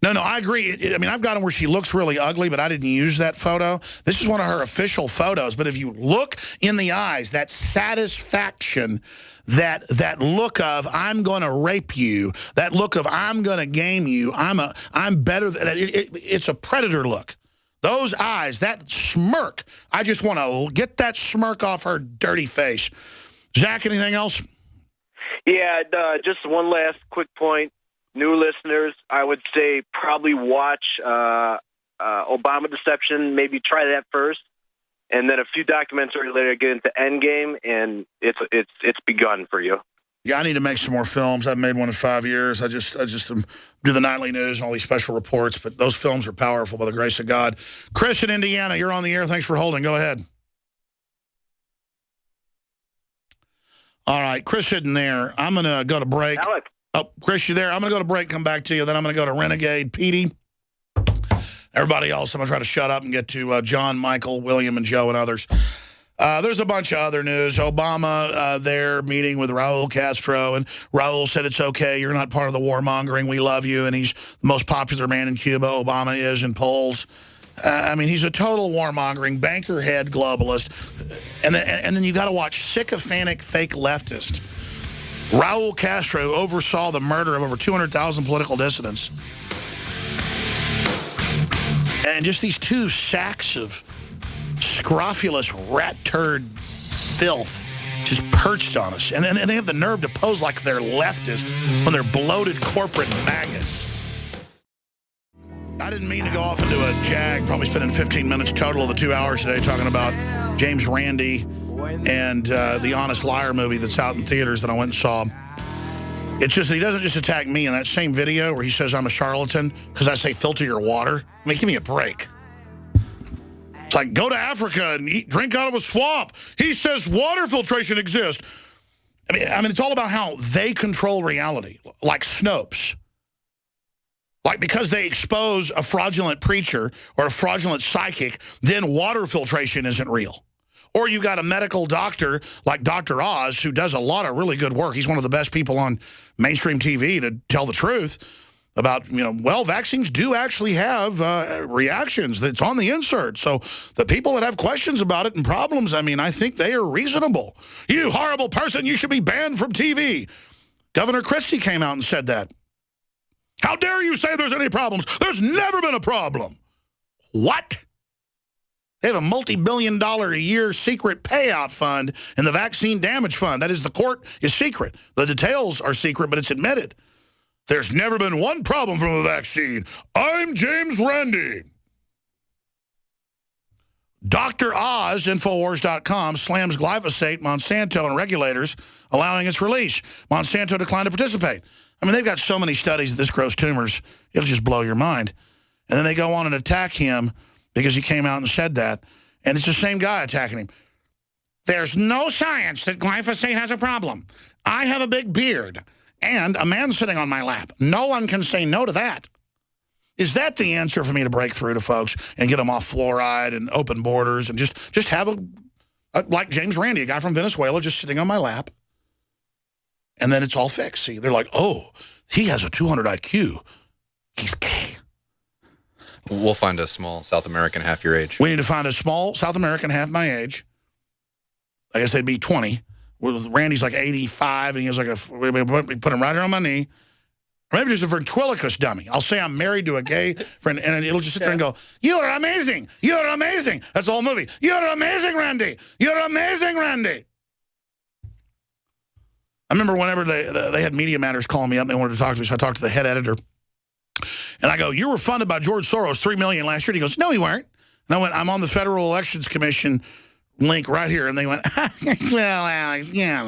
S2: No, I agree. I mean, I've got them where she looks really ugly, but I didn't use that photo. This is one of her official photos. But if you look in the eyes, that satisfaction, that look of I'm going to rape you, that look of I'm going to game you, I'm better than it's a predator look. Those eyes, that smirk, I just want to get that smirk off her dirty face. Zach, anything else?
S17: Yeah, just one last quick point. New listeners, I would say probably watch Obama Deception. Maybe try that first, and then a few documentaries later get into Endgame, and it's begun for you.
S2: Yeah, I need to make some more films. I haven't made one in 5 years. I just do the nightly news and all these special reports, but those films are powerful by the grace of God. Chris in Indiana, you're on the air. Thanks for holding. Go ahead. All right, Chris isn't there. I'm going to go to break.
S17: Alex.
S2: Oh, Chris, you there? I'm going to go to break, come back to you. Then I'm going to go to Renegade, Petey. Everybody else, I'm going to try to shut up and get to John, Michael, William, and Joe, and others. There's a bunch of other news. Obama there meeting with Raul Castro, and Raul said it's okay. You're not part of the warmongering. We love you, and he's the most popular man in Cuba. Obama is in polls. I mean, he's a total warmongering, banker head globalist. And then you got to watch sycophantic fake leftist. Raul Castro oversaw the murder of over 200,000 political dissidents. And just these two sacks of scrofulous rat turd filth just perched on us. And they have the nerve to pose like they're leftist when they're bloated corporate maggots. I didn't mean to go off into a jag, probably spending 15 minutes total of the 2 hours today talking about James Randi and the Honest Liar movie that's out in theaters that I went and saw. It's just that he doesn't just attack me in that same video where he says I'm a charlatan because I say filter your water. I mean, give me a break. It's like, go to Africa and drink out of a swamp. He says water filtration exists. I mean, it's all about how they control reality, like Snopes. Like, because they expose a fraudulent preacher or a fraudulent psychic, then water filtration isn't real. Or you've got a medical doctor like Dr. Oz who does a lot of really good work. He's one of the best people on mainstream TV to tell the truth about, well, vaccines do actually have reactions. That's on the insert. So the people that have questions about it and problems, I mean, I think they are reasonable. You horrible person, you should be banned from TV. Governor Christie came out and said that. How dare you say there's any problems? There's never been a problem. What? They have a multi-billion-dollar-a-year secret payout fund in the vaccine damage fund. That is, the court is secret. The details are secret, but it's admitted. There's never been one problem from the vaccine. I'm James Randi. Dr. Oz, Infowars.com, slams glyphosate, Monsanto, and regulators, allowing its release. Monsanto declined to participate. I mean, they've got so many studies that this grows tumors, it'll just blow your mind. And then they go on and attack him because he came out and said that. And it's the same guy attacking him. There's no science that glyphosate has a problem. I have a big beard and a man sitting on my lap. No one can say no to that. Is that the answer for me to break through to folks and get them off fluoride and open borders and just have like James Randi, a guy from Venezuela, just sitting on my lap? And then it's all fixed. See, they're like, oh, he has a 200 IQ. He's gay.
S18: We'll find a small South American half your age.
S2: We need to find a small South American half my age. I guess they'd be 20. Randy's like 85, and he has like we put him right here on my knee. Or maybe just a ventriloquist dummy. I'll say I'm married to a gay friend, and it'll just sit there and go, you're amazing. You're amazing. That's the whole movie. You're amazing, Randy. You're amazing, Randy. I remember whenever they had Media Matters calling me up and they wanted to talk to me, so I talked to the head editor. And I go, you were funded by George Soros, $3 million last year. And he goes, no, you weren't. And I went, I'm on the Federal Elections Commission link right here. And they went, well, Alex, yeah.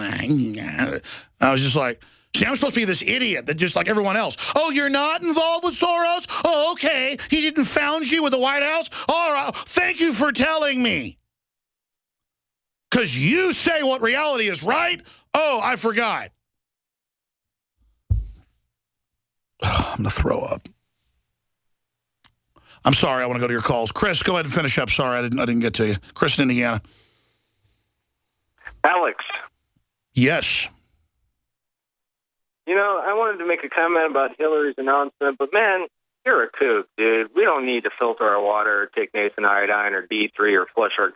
S2: I was just like, see, I'm supposed to be this idiot that just like everyone else. Oh, you're not involved with Soros? Oh, okay. He didn't found you with the White House? All right. Thank you for telling me. Because you say what reality is, right? Oh, I forgot. I'm going to throw up. I'm sorry. I want to go to your calls. Chris, go ahead and finish up. Sorry, I didn't get to you. Chris in Indiana.
S17: Alex.
S2: Yes.
S17: You know, I wanted to make a comment about Hillary's announcement, but man, you're a kook, dude. We don't need to filter our water, or take Nathan iodine or D3 or flush our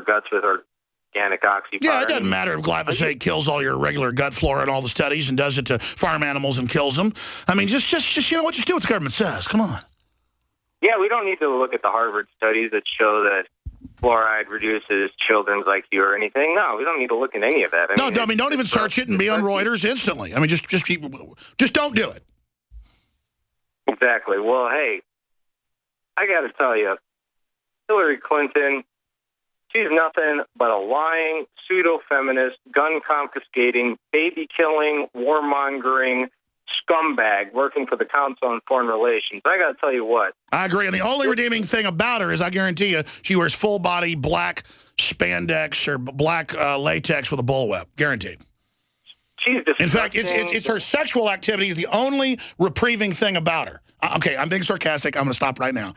S17: guts with organic oxy.
S2: Yeah, it doesn't matter if glyphosate kills all your regular gut flora in all the studies and does it to farm animals and kills them. I mean, just you know what? Just do what the government says. Come on.
S17: Yeah, we don't need to look at the Harvard studies that show that fluoride reduces children's IQ or anything. No, we don't need to look at any of that. I mean, don't even search it and be on Reuters instantly. I mean, just don't do it. Exactly. Well, hey, I got to tell you, Hillary Clinton, she's nothing but a lying, pseudo-feminist, gun-confiscating, baby-killing, warmongering scumbag working for the Council on Foreign Relations. I got to tell you what.
S2: I agree. And the only redeeming thing about her is, I guarantee you, she wears full-body black spandex or black latex with a bullwhip. Guaranteed.
S17: She's disgusting.
S2: In fact, it's her sexual activity is the only reprieving thing about her. Okay, I'm being sarcastic. I'm going to stop right now.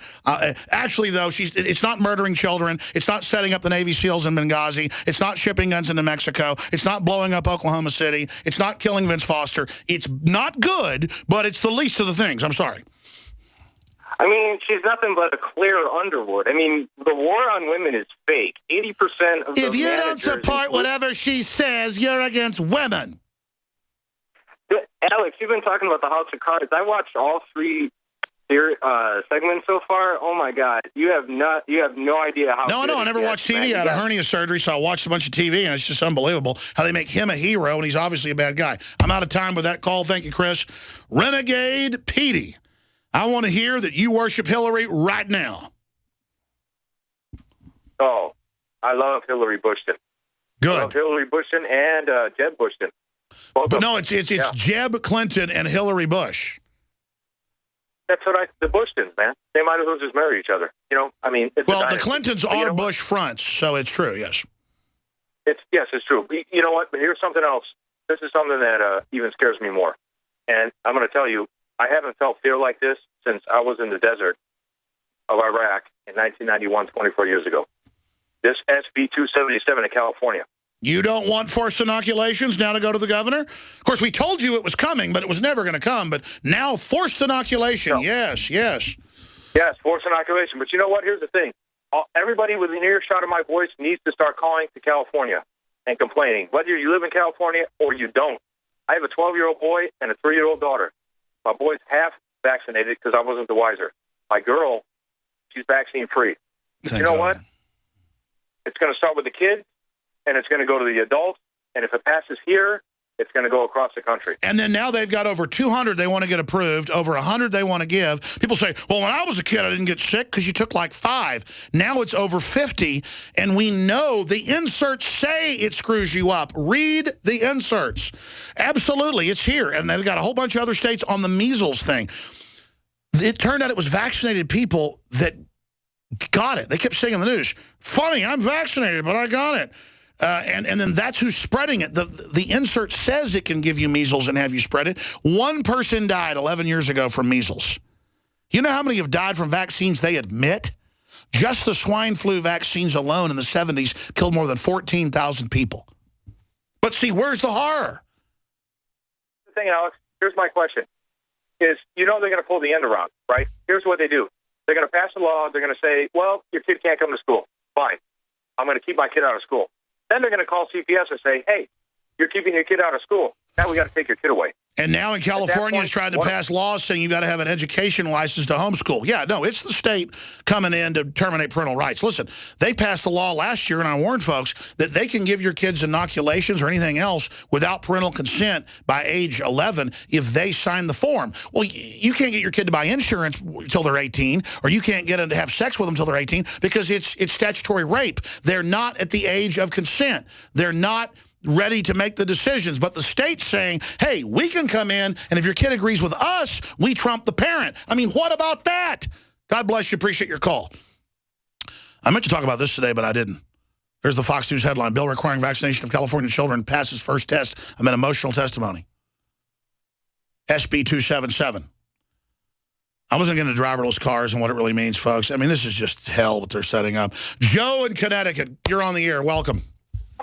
S2: Actually, though, it's not murdering children. It's not setting up the Navy SEALs in Benghazi. It's not shipping guns into Mexico. It's not blowing up Oklahoma City. It's not killing Vince Foster. It's not good, but it's the least of the things. I'm sorry.
S17: I mean, she's nothing but a clear Underwood. I mean, the war on women is fake. 80% of the
S2: If you don't support whatever she says, you're against women.
S17: Alex, you've been talking about the House of Cards. I watched all 3
S15: segment so far. Oh my God, you have no idea how.
S2: No, I never watched TV. I had a hernia surgery, so I watched a bunch of TV, and it's just unbelievable how they make him a hero, and he's obviously a bad guy. I'm out of time with that call. Thank you, Chris. Renegade Petey, I want to hear that you worship Hillary right now.
S15: Oh, I love Hillary Bushton.
S2: Good.
S15: I love Hillary Bushton and Jeb Bushton.
S2: But no, it's Jeb Clinton and Hillary Bush.
S15: That's what the Bushtons, man. They might as well just marry each other. You know, I mean, it's
S2: well, the Clintons are Bush fronts, so it's true. Yes.
S15: It's true. You know what? But here's something else. This is something that even scares me more. And I'm going to tell you, I haven't felt fear like this since I was in the desert of Iraq in 1991, 24 years ago. This SB 277 in California.
S2: You don't want forced inoculations now to go to the governor? Of course, we told you it was coming, but it was never going to come. But now forced inoculation, yes. Yes,
S15: forced inoculation. But you know what? Here's the thing. Everybody within earshot of my voice needs to start calling to California and complaining, whether you live in California or you don't. I have a 12-year-old boy and a 3-year-old daughter. My boy's half vaccinated because I wasn't the wiser. My girl, she's vaccine-free. You know what? It's going to start with the kids, and it's going to go to the adults, and if it passes here, it's going to go across the country.
S2: And then now they've got over 200 they want to get approved, over 100 they want to give. People say, well, when I was a kid, I didn't get sick because you took like 5. Now it's over 50, and we know the inserts say it screws you up. Read the inserts. Absolutely, it's here. And they've got a whole bunch of other states on the measles thing. It turned out it was vaccinated people that got it. They kept saying on the news, funny, I'm vaccinated, but I got it. And then that's who's spreading it. The insert says it can give you measles and have you spread it. One person died 11 years ago from measles. You know how many have died from vaccines they admit? Just the swine flu vaccines alone in the 70s killed more than 14,000 people. But see, where's the horror?
S15: The thing, Alex, here's my question. Is, you know they're going to pull the end around, right? Here's what they do. They're going to pass a law. They're going to say, well, your kid can't come to school. Fine. I'm going to keep my kid out of school. Then they're going to call CPS and say, hey, you're keeping your kid out of school. Now we got to take your kid away.
S2: And now in California, it's tried to pass laws saying you got to have an education license to homeschool. Yeah, no, it's the state coming in to terminate parental rights. Listen, they passed the law last year, and I warned folks that they can give your kids inoculations or anything else without parental consent by age 11 if they sign the form. Well, you can't get your kid to buy insurance until they're 18, or you can't get them to have sex with them until they're 18 because it's statutory rape. They're not at the age of consent. They're not ready to make the decisions, but the state's saying, hey, we can come in, and if your kid agrees with us, we trump the parent. I mean, what about that? God bless you. Appreciate your call. I meant to talk about this today, but I didn't. There's the Fox News headline. Bill requiring vaccination of California children passes first test amid emotional testimony. SB 277. I wasn't getting to driverless cars and what it really means, folks. I mean, this is just hell what they're setting up. Joe in Connecticut, you're on the air. Welcome.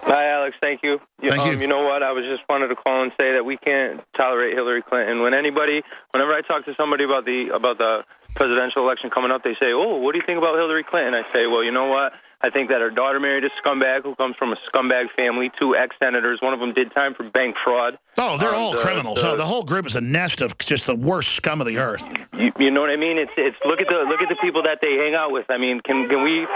S19: Hi, Alex. Thank you.
S2: Thank you.
S19: You know what? I was just wanted to call and say that we can't tolerate Hillary Clinton. Whenever I talk to somebody about the presidential election coming up, they say, "Oh, what do you think about Hillary Clinton?" I say, "Well, you know what? I think that her daughter married a scumbag who comes from a scumbag family. 2 ex-senators. One of them did time for bank fraud.
S2: Oh, they're all criminals. So the whole group is a nest of just the worst scum of the earth.
S19: You know what I mean? It's look at the people that they hang out with. I mean, can we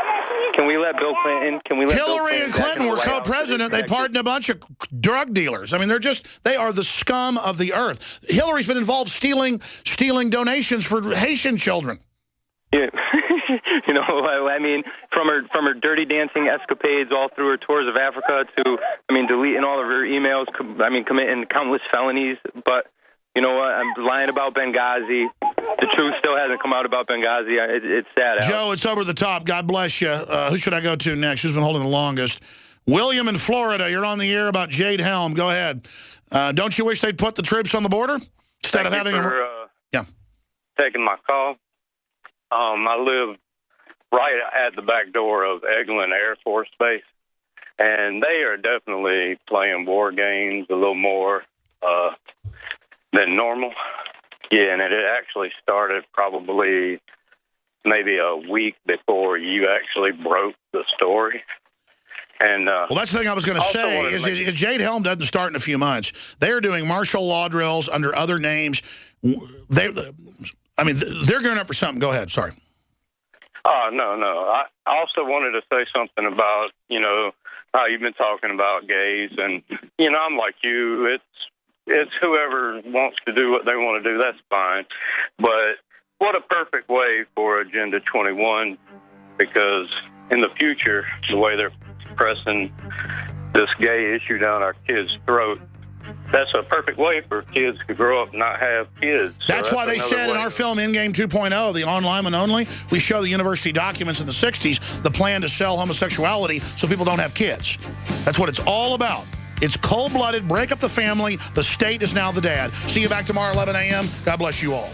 S19: let Bill Clinton? Can we let
S2: Hillary and Clinton were co-president? They pardoned a bunch of drug dealers. I mean, they are the scum of the earth. Hillary's been involved stealing donations for Haitian children.
S19: Yeah. You know, I mean, from her dirty dancing escapades all through her tours of Africa to, deleting all of her emails, committing countless felonies. But you know what? I'm lying about Benghazi. The truth still hasn't come out about Benghazi. It's sad.
S2: Joe, it's over the top. God bless you. Who should I go to next? Who's been holding the longest? William in Florida, you're on the air about Jade Helm. Go ahead. Don't you wish they'd put the troops on the border instead of having
S20: taking my call? I live right at the back door of Eglin Air Force Base, and they are definitely playing war games a little more than normal. Yeah, and it actually started probably maybe a week before you actually broke the story. And
S2: well, that's the thing I was going to say is Jade Helm doesn't start in a few months. They're doing martial law drills under other names. I mean, they're going up for something. Go ahead. Sorry.
S20: Oh, no. I also wanted to say something about, how you've been talking about gays. And, I'm like you. It's whoever wants to do what they want to do. That's fine. But what a perfect way for Agenda 21, because in the future, the way they're pressing this gay issue down our kids' throat, that's a perfect way for kids to grow up and not have kids.
S2: That's why they said in our film, Endgame 2.0, the On Lyman Only, we show the university documents in the 60s, the plan to sell homosexuality so people don't have kids. That's what it's all about. It's cold-blooded, break up the family. The state is now the dad. See you back tomorrow, 11 a.m. God bless you all.